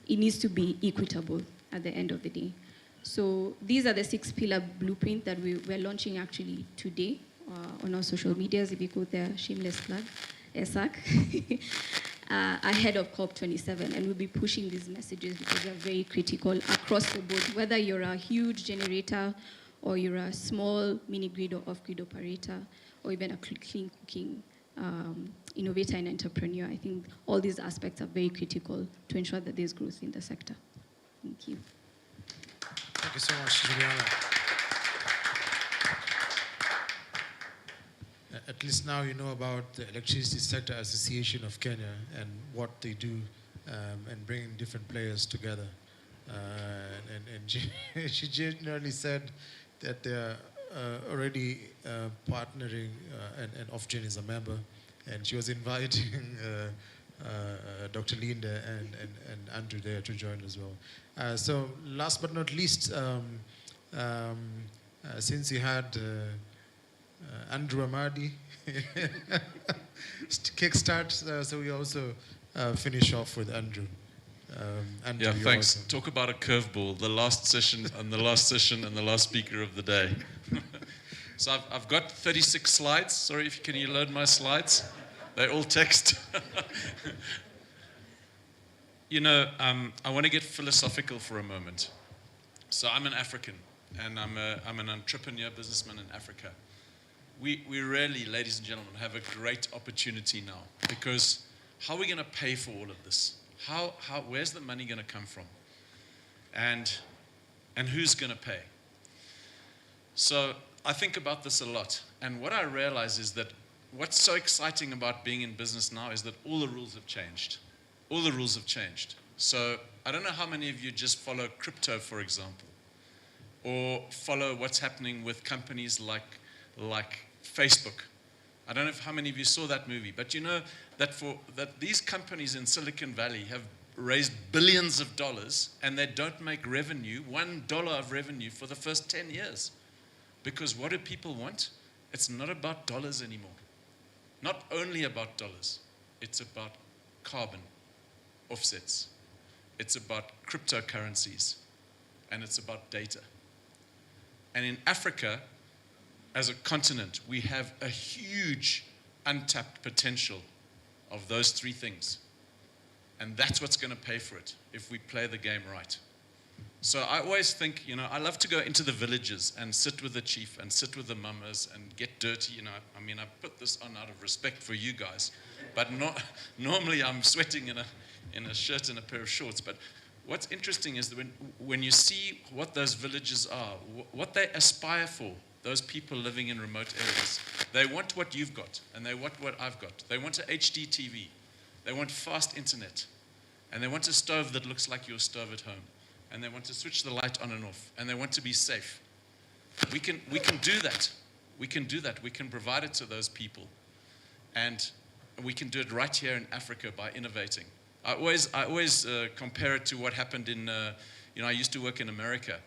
Speaker 6: It needs to be equitable at the end of the day. So these are the 6-pillar blueprint that we're launching actually today on our social medias. If you go there, shameless plug, ESAC, ahead of COP27. And we'll be pushing these messages because they're very critical across the board, whether you're a huge generator or you're a small mini-grid or off-grid operator, or even a clean cooking innovator and entrepreneur. I think all these aspects are very critical to ensure that there's growth in the sector. Thank you.
Speaker 2: Thank you so much, Juliana. At least now you know about the Electricity Sector Association of Kenya and what they do and bringing different players together. And she generally said that they're already partnering, and Ofgen is a member, and she was inviting Dr. Linda and Andrew there to join as well. So last but not least, since you had Andrew Amadi kickstart, so we also finish off with Andrew. Andrew,
Speaker 5: Yeah, thanks.
Speaker 2: awesome.
Speaker 5: Talk about a curveball. The last session and the last session and the last speaker of the day. So I've got 36 slides. Sorry, can you load my slides? They're all text. You know, I want to get philosophical for a moment. So I'm an African, and I'm an entrepreneur, businessman in Africa. We really, ladies and gentlemen, have a great opportunity now, because how are we going to pay for all of this? Where's the money going to come from? And who's going to pay? So I think about this a lot, and what I realize is that what's so exciting about being in business now is that all the rules have changed. All the rules have changed. So I don't know how many of you just follow crypto, for example, or follow what's happening with companies like Facebook. I don't know how many of you saw that movie, but you know that these companies in Silicon Valley have raised billions of dollars, and they don't make revenue, $1 of revenue for the first 10 years. Because what do people want? It's not about dollars anymore. Not only about dollars. It's about carbon offsets. It's about cryptocurrencies. And it's about data. And in Africa, as a continent, we have a huge untapped potential of those three things. And that's what's going to pay for it if we play the game right. So I always think, you know, I love to go into the villages and sit with the chief and sit with the mamas and get dirty, you know. I mean, I put this on out of respect for you guys, but normally I'm sweating in a shirt and a pair of shorts. But what's interesting is that when you see what those villages are, what they aspire for, those people living in remote areas, they want what you've got, and they want what I've got. They want an HD TV. They want fast internet. And they want a stove that looks like your stove at home. And they want to switch the light on and off, and they want to be safe. We can do that. We can do that. We can provide it to those people, and we can do it right here in Africa by innovating. I always compare it to what happened in, you know, I used to work in America,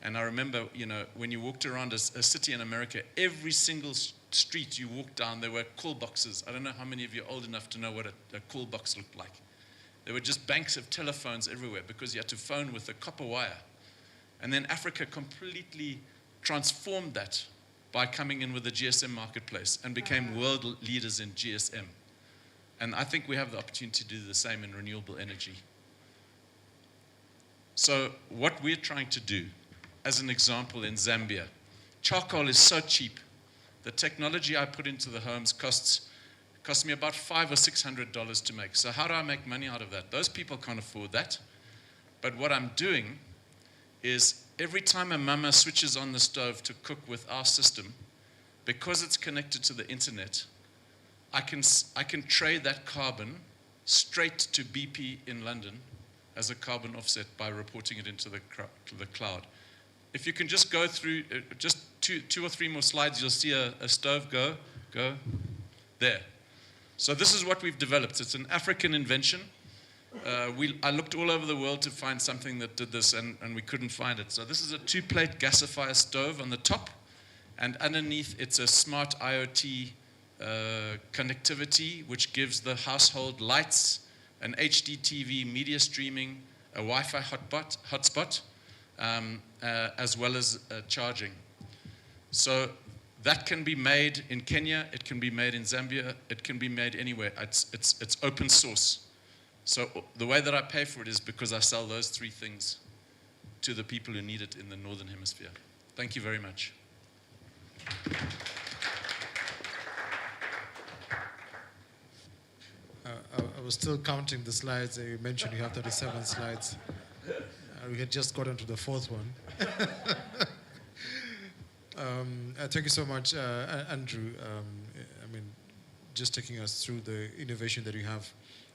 Speaker 5: and I remember, you know, when you walked around a city in America, every single street you walked down, there were call boxes. I don't know how many of you are old enough to know what a call box looked like. There were just banks of telephones everywhere because you had to phone with a copper wire. And then Africa completely transformed that by coming in with the GSM marketplace and became world leaders in GSM. And I think we have the opportunity to do the same in renewable energy. So what we're trying to do, as an example in Zambia, charcoal is so cheap. The technology I put into the homes costs me about $500 or $600 to make. So how do I make money out of that? Those people can't afford that. But what I'm doing is every time a mama switches on the stove to cook with our system, because it's connected to the internet, I can trade that carbon straight to BP in London as a carbon offset by reporting it into the cloud. If you can just go through just two or three more slides, you'll see a stove go there. So this is what we've developed. It's an African invention. I looked all over the world to find something that did this, and we couldn't find it. So this is a 2-plate gasifier stove on the top, and underneath it's a smart IoT connectivity, which gives the household lights, an HD TV, media streaming, a Wi-Fi hotspot, as well as charging. So that can be made in Kenya, it can be made in Zambia, it can be made anywhere. It's open source. So the way that I pay for it is because I sell those three things to the people who need it in the Northern Hemisphere. Thank you very much.
Speaker 2: I was still counting the slides. You mentioned you have 37 slides. We had just gotten to the fourth one. Thank you so much, Andrew. I mean, just taking us through the innovation that you have.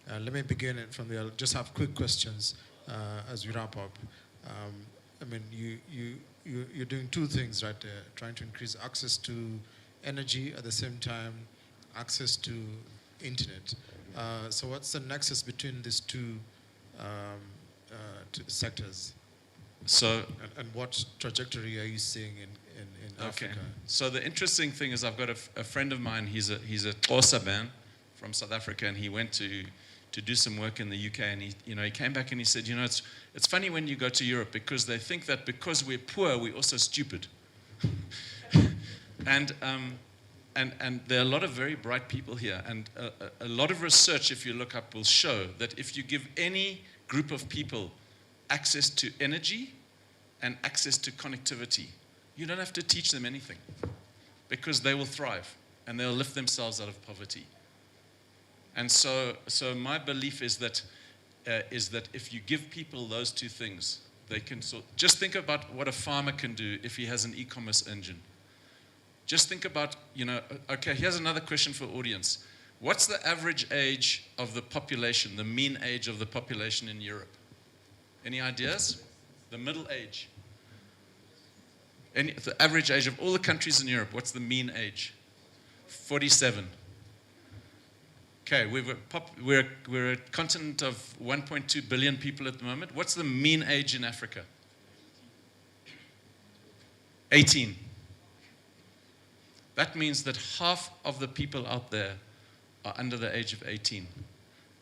Speaker 2: Let me begin from there. I'll just have quick questions as we wrap up. I mean, you're doing two things right there, trying to increase access to energy, at the same time, access to internet. So what's the nexus between these two sectors?
Speaker 5: So,
Speaker 2: and what trajectory are you seeing in Africa?
Speaker 5: So the interesting thing is I've got a friend of mine, he's a Xhosa man from South Africa, and he went to do some work in the UK, and he came back and he said, it's funny when you go to Europe because they think that because we're poor, we're also stupid. And there are a lot of very bright people here. And a lot of research, if you look up, will show that if you give any group of people access to energy and access to connectivity, you don't have to teach them anything, because they will thrive and they'll lift themselves out of poverty. And so my belief is that if you give people those two things, they can just think about what a farmer can do if he has an e-commerce engine. Just think about, okay, here's another question for audience. What's the average age of the population, the mean age of the population in Europe? Any ideas? The middle age. The average age of all the countries in Europe, what's the mean age? 47. Okay, we're a continent of 1.2 billion people at the moment. What's the mean age in Africa? 18. That means that half of the people out there are under the age of 18.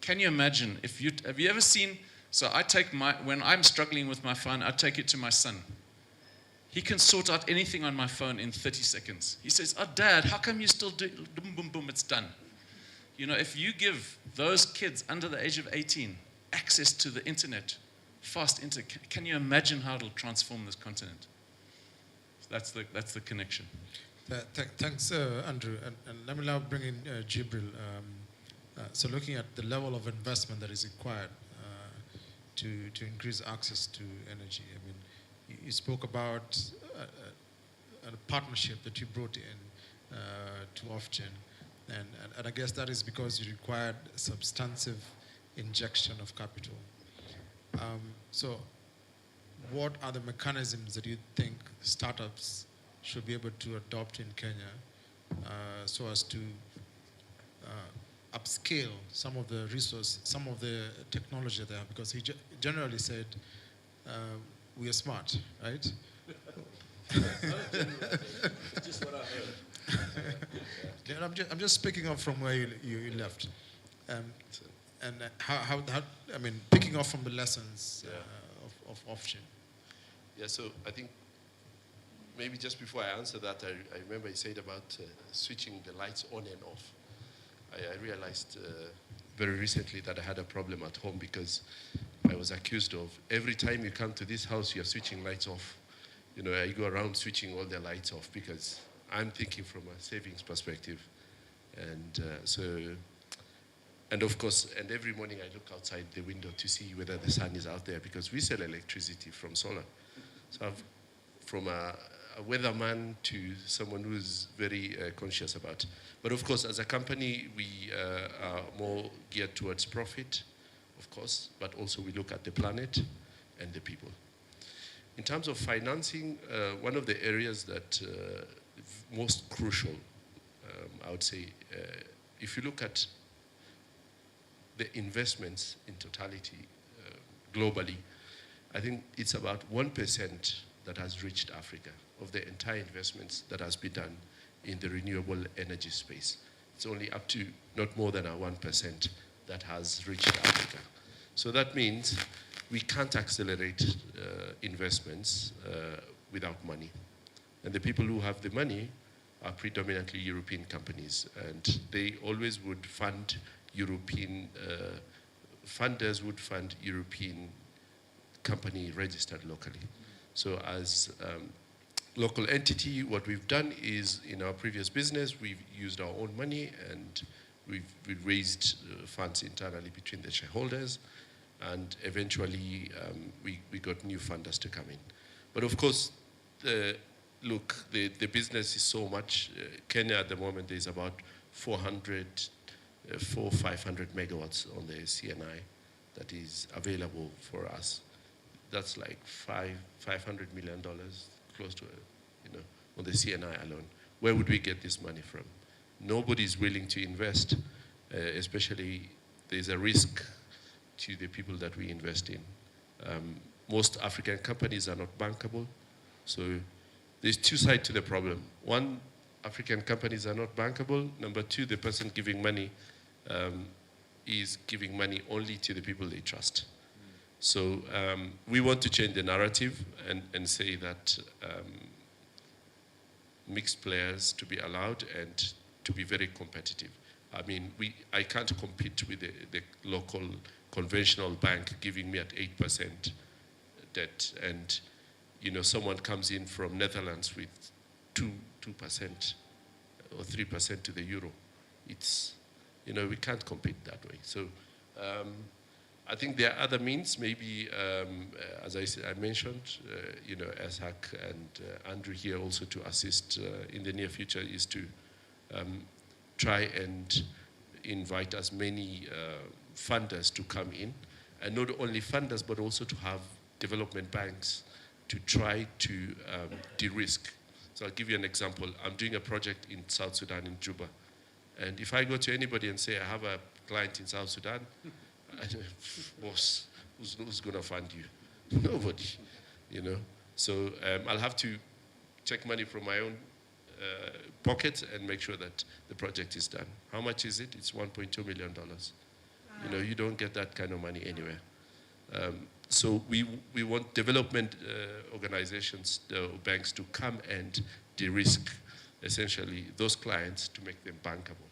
Speaker 5: Can you imagine have you ever seen, so I take when I'm struggling with my phone, I take it to my son. He can sort out anything on my phone in 30 seconds. He says, "Oh, Dad, how come you still do, boom, boom, boom, it's done." If you give those kids under the age of 18 access to the internet, fast internet, can you imagine how it'll transform this continent? That's the connection.
Speaker 2: Thanks, Andrew. And let me now bring in Jibril. So looking at the level of investment that is required to increase access to energy, I mean, you spoke about a partnership that you brought in to Ofgem, and I guess that is because you required substantive injection of capital. So what are the mechanisms that you think startups should be able to adopt in Kenya so as to upscale some of the resource, some of the technology they have? Because he generally said, we are smart, right?
Speaker 7: Just what I heard.
Speaker 2: Yeah, I'm just speaking up from where you left. And how, I mean, picking off from the lessons of Ofgem.
Speaker 7: Yeah, so I think maybe just before I answer that, I remember you said about switching the lights on and off. I realized very recently that I had a problem at home because I was accused of every time you come to this house, you're switching lights off. I go around switching all the lights off because I'm thinking from a savings perspective. And of course, every morning I look outside the window to see whether the sun is out there because we sell electricity from solar. So from a weatherman to someone who's very conscious about. But of course, as a company, we are more geared towards profit, of course, but also we look at the planet and the people. In terms of financing, one of the areas that most crucial, I would say, if you look at the investments in totality globally, I think it's about 1% that has reached Africa of the entire investments that has been done in the renewable energy space. It's only up to not more than a 1% that has reached Africa. So that means we can't accelerate investments without money. And the people who have the money are predominantly European companies, and they always would fund European, funders would fund European company registered locally. So as local entity, what we've done is in our previous business, we've used our own money and we've raised funds internally between the shareholders, and eventually we got new funders to come in. But of course, look, the business is so much. Kenya at the moment, there's about 500 megawatts on the CNI that is available for us. That's like $500 million, close to, on the CNI alone. Where would we get this money from? Nobody's willing to invest, especially there's a risk to the people that we invest in. Most African companies are not bankable. So there's two sides to the problem. One, African companies are not bankable. Number two, the person giving money is giving money only to the people they trust. So we want to change the narrative and say that mixed players to be allowed and to be very competitive. I mean, I can't compete with the local conventional bank giving me at 8% debt, and someone comes in from Netherlands with 2% or 3% to the euro. It's, we can't compete that way. So I think there are other means, maybe, as I mentioned, ASHAC and Andrew here also to assist in the near future is to try and invite as many funders to come in, and not only funders, but also to have development banks to try to de-risk. So I'll give you an example. I'm doing a project in South Sudan, in Juba. And if I go to anybody and say, I have a client in South Sudan, boss, who's going to fund you? Nobody, So I'll have to take money from my own pocket and make sure that the project is done. How much is it? It's $1.2 million. Wow. You don't get that kind of money anywhere. So we want development organizations, banks, to come and de-risk, essentially, those clients to make them bankable.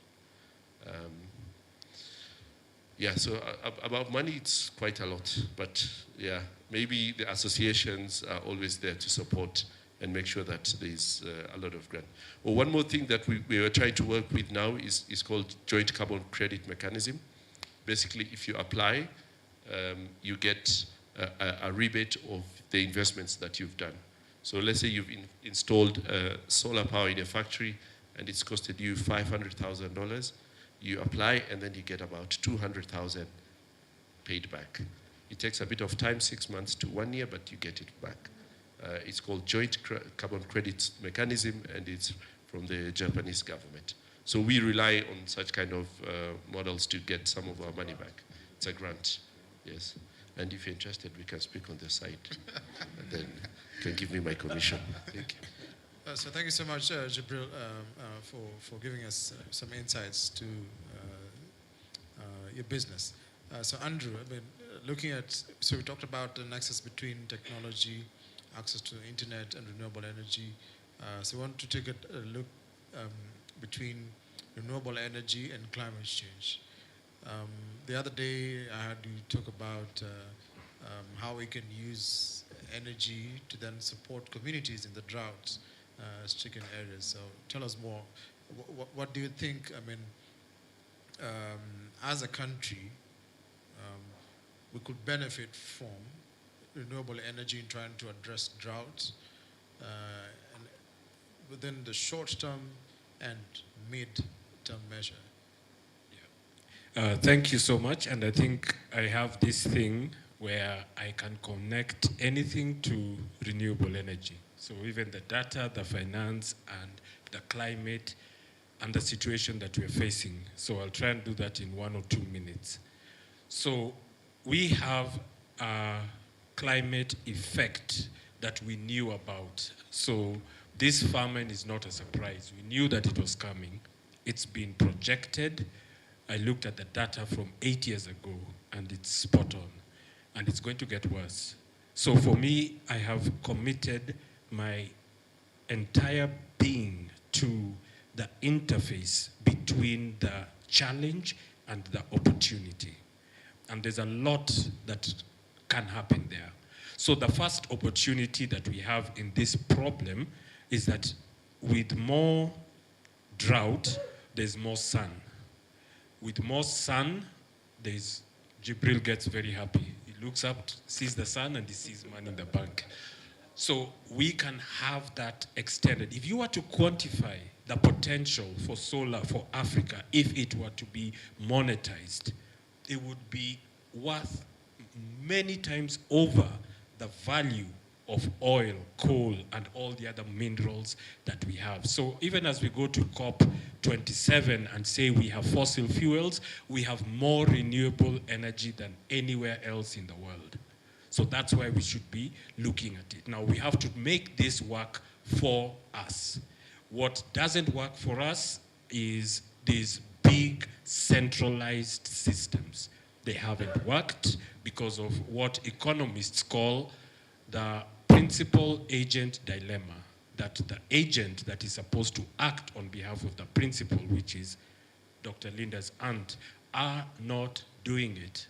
Speaker 7: Yeah, so about money, it's quite a lot. But yeah, maybe the associations are always there to support and make sure that there's a lot of grant. Well, one more thing that we are trying to work with now is called joint carbon credit mechanism. Basically, if you apply, you get a rebate of the investments that you've done. So let's say you've installed solar power in a factory and it's costed you $500,000. You apply and then you get about $200,000 paid back. It takes a bit of time, 6 months to 1 year, but you get it back. It's called joint carbon credit mechanism, and it's from the Japanese government. So we rely on such kind of models to get some of our money back. It's a grant, yes. And if you're interested, we can speak on the side. And then you can give me my commission. Thank you.
Speaker 2: So thank you so much, Jibril, for giving us some insights to your business. So Andrew, I mean, looking at, so we talked about the nexus between technology, access to the internet, and renewable energy. So we want to take a look between renewable energy and climate change. The other day, I heard you talk about how we can use energy to then support communities in the drought-stricken areas. So tell us more. What do you think, I mean, as a country, we could benefit from renewable energy in trying to address drought and within the short-term and mid-term measure?
Speaker 8: Thank you so much, and I think I have this thing where I can connect anything to renewable energy. So even the data, the finance, and the climate, and the situation that we're facing. So I'll try and do that in 1 or 2 minutes. So we have a climate effect that we knew about. So this famine is not a surprise. We knew that it was coming. It's been projected. I looked at the data from 8 years ago, and it's spot on. And it's going to get worse. So for me, I have committed my entire being to the interface between the challenge and the opportunity. And there's a lot that can happen there. So the first opportunity that we have in this problem is that with more drought, there's more sun. With more sun, Jibril gets very happy. He looks up, sees the sun, and he sees money in the bank. So we can have that extended. If you were to quantify the potential for solar for Africa, if it were to be monetized, it would be worth many times over the value of oil, coal, and all the other minerals that we have. So even as we go to COP27 and say we have fossil fuels, we have more renewable energy than anywhere else in the world. So that's why we should be looking at it. Now we have to make this work for us. What doesn't work for us is these big centralized systems. They haven't worked because of what economists call the principal agent dilemma. that the agent that is supposed to act on behalf of the principal, which is Dr. Linda's aunt, are not doing it.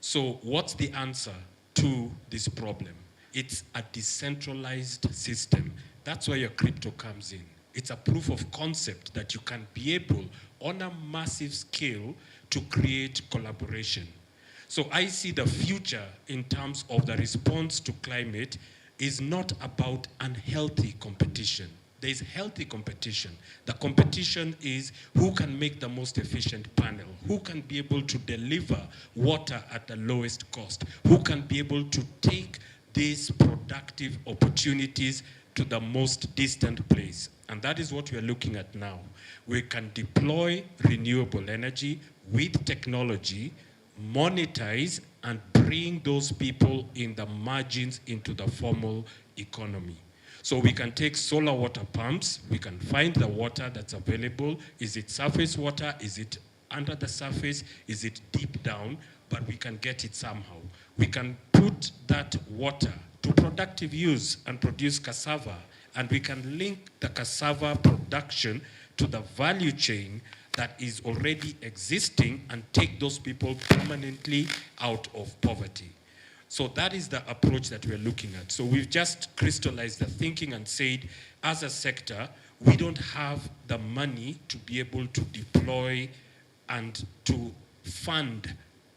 Speaker 8: So what's the answer to this problem? It's a decentralized system. That's where your crypto comes in. It's a proof of concept that you can be able, on a massive scale, to create collaboration. So I see the future in terms of the response to climate is not about unhealthy competition. There is healthy competition. The competition is who can make the most efficient panel, who can be able to deliver water at the lowest cost, who can be able to take these productive opportunities to the most distant place. And that is what we are looking at now. We can deploy renewable energy with technology, monetize, and bring those people in the margins into the formal economy. So we can take solar water pumps, we can find the water that's available. Is it surface water? Is it under the surface? Is it deep down? But we can get it somehow. We can put that water to productive use and produce cassava, and we can link the cassava production to the value chain that is already existing and take those people permanently out of poverty. So that is the approach that we're looking at. So we've just crystallized the thinking and said, as a sector, we don't have the money to be able to deploy and to fund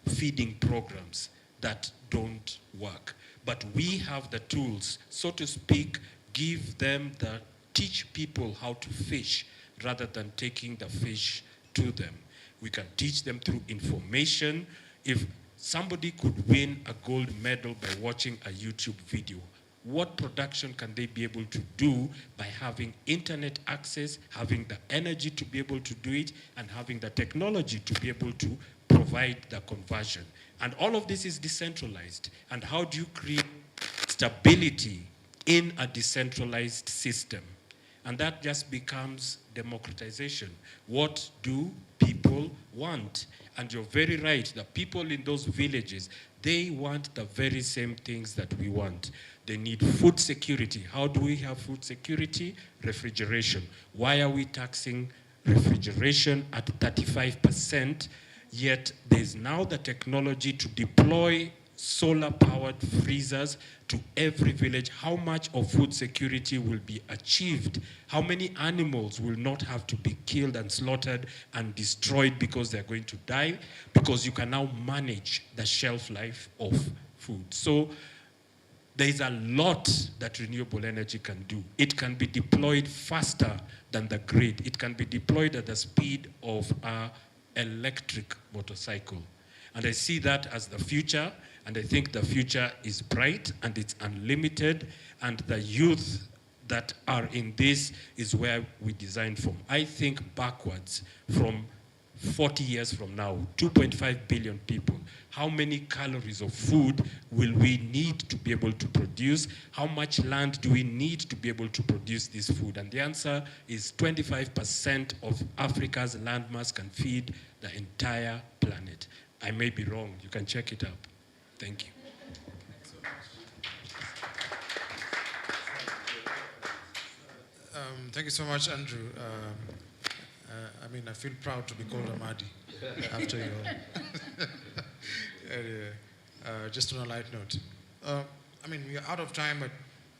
Speaker 8: feeding programs that don't work. But we have the tools, so to speak, teach people how to fish rather than taking the fish to them. We can teach them through information. If somebody could win a gold medal by watching a YouTube video, what production can they be able to do by having internet access, having the energy to be able to do it, and having the technology to be able to provide the conversion? And all of this is decentralized. And how do you create stability in a decentralized system? And that just becomes democratization. What do people want? And you're very right, the people in those villages, they want the very same things that we want. They need food security. How do we have food security? Refrigeration. Why are we taxing refrigeration at 35%, yet there's now the technology to deploy solar-powered freezers to every village? How much of food security will be achieved? How many animals will not have to be killed and slaughtered and destroyed because they're going to die? Because you can now manage the shelf life of food. So there is a lot that renewable energy can do. It can be deployed faster than the grid. It can be deployed at the speed of an electric motorcycle. And I see that as the future. And I think the future is bright and it's unlimited, and the youth that are in this is where we design from. I think backwards from 40 years from now, 2.5 billion people, how many calories of food will we need to be able to produce? How much land do we need to be able to produce this food? And the answer is 25% of Africa's landmass can feed the entire planet. I may be wrong, you can check it up. Thank you.
Speaker 2: Thank you so much, Andrew. I mean, I feel proud to be called Amadi after your... just on a light note. I mean, we are out of time, but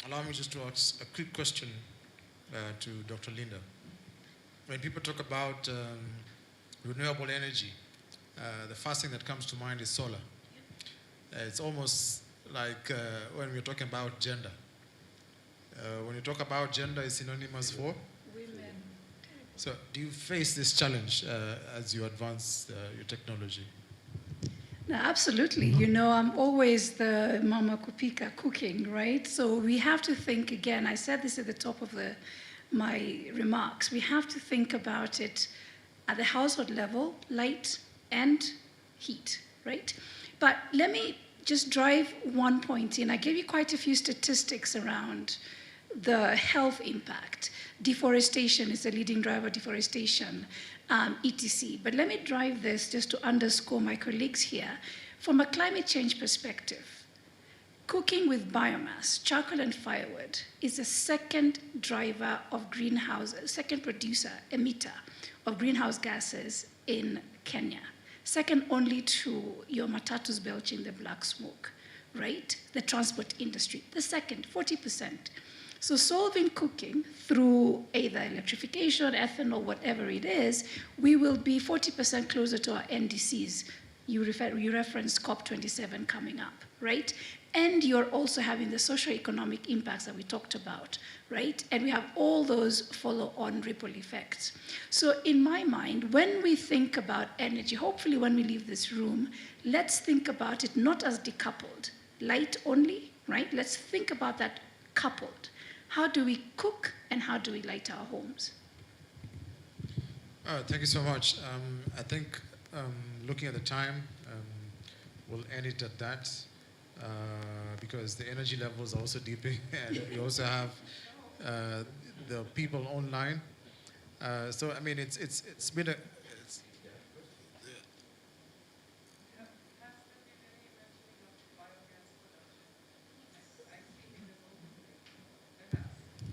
Speaker 2: allow me just to ask a quick question to Dr. Linda. When people talk about renewable energy, the first thing that comes to mind is solar. It's almost like when we're talking about gender. When you talk about gender, it's synonymous for?
Speaker 9: Women.
Speaker 2: So do you face this challenge as you advance your technology?
Speaker 9: No, absolutely. You know, I'm always the mama kupika, cooking, right? So we have to think again. I said this at the top of my remarks. We have to think about it at the household level, light and heat, right? But let me just drive one point in. I gave you quite a few statistics around the health impact. Deforestation is a leading driver, deforestation, etc. But let me drive this just to underscore my colleagues here. From a climate change perspective, cooking with biomass, charcoal and firewood, is the second driver of second producer, emitter of greenhouse gases in Kenya. Second only to your matatus belching the black smoke, right? The transport industry. The second, 40%. So solving cooking through either electrification, ethanol, whatever it is, we will be 40% closer to our NDCs. You referenced COP27 coming up, right? And you're also having the socio-economic impacts that we talked about, right? And we have all those follow-on ripple effects. So in my mind, when we think about energy, hopefully when we leave this room, let's think about it not as decoupled, light only, right? Let's think about that coupled. How do we cook and how do we light our homes?
Speaker 2: Thank you so much. I think looking at the time, we'll end it at that. Because the energy levels are also deeping, and we also have the people online. So I mean, it's been a.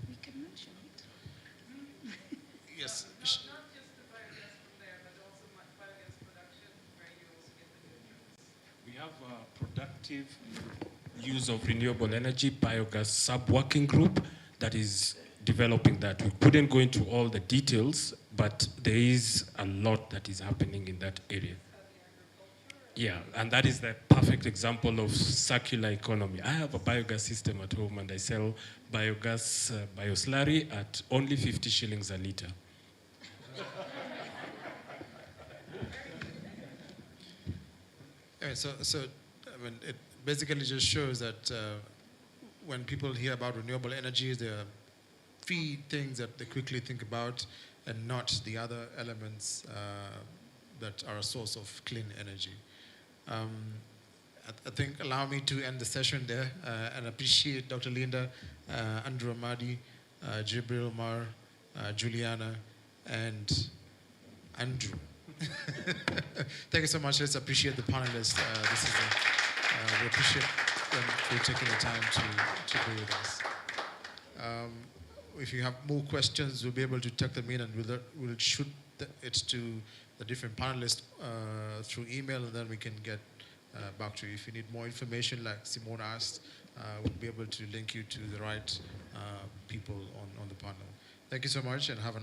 Speaker 9: We can mention it.
Speaker 2: Yes.
Speaker 8: We have a productive use of renewable energy biogas sub-working group that is developing that. We couldn't go into all the details, but there is a lot that is happening in that area. Yeah, and that is the perfect example of circular economy. I have a biogas system at home and I sell biogas bioslurry at only 50 shillings a liter.
Speaker 2: So I mean, it basically just shows that when people hear about renewable energies, there are three things that they quickly think about, and not the other elements that are a source of clean energy. I think allow me to end the session there and appreciate Dr. Linda, Andrew Amadi, Jibril Mar, Juliana, and Andrew. Thank you so much. Let's appreciate the panelists. We appreciate them for taking the time to be with us. If you have more questions, we'll be able to tuck them in, and we'll shoot it to the different panelists through email, and then we can get back to you. If you need more information, like Simone asked, we'll be able to link you to the right people on the panel. Thank you so much, and have a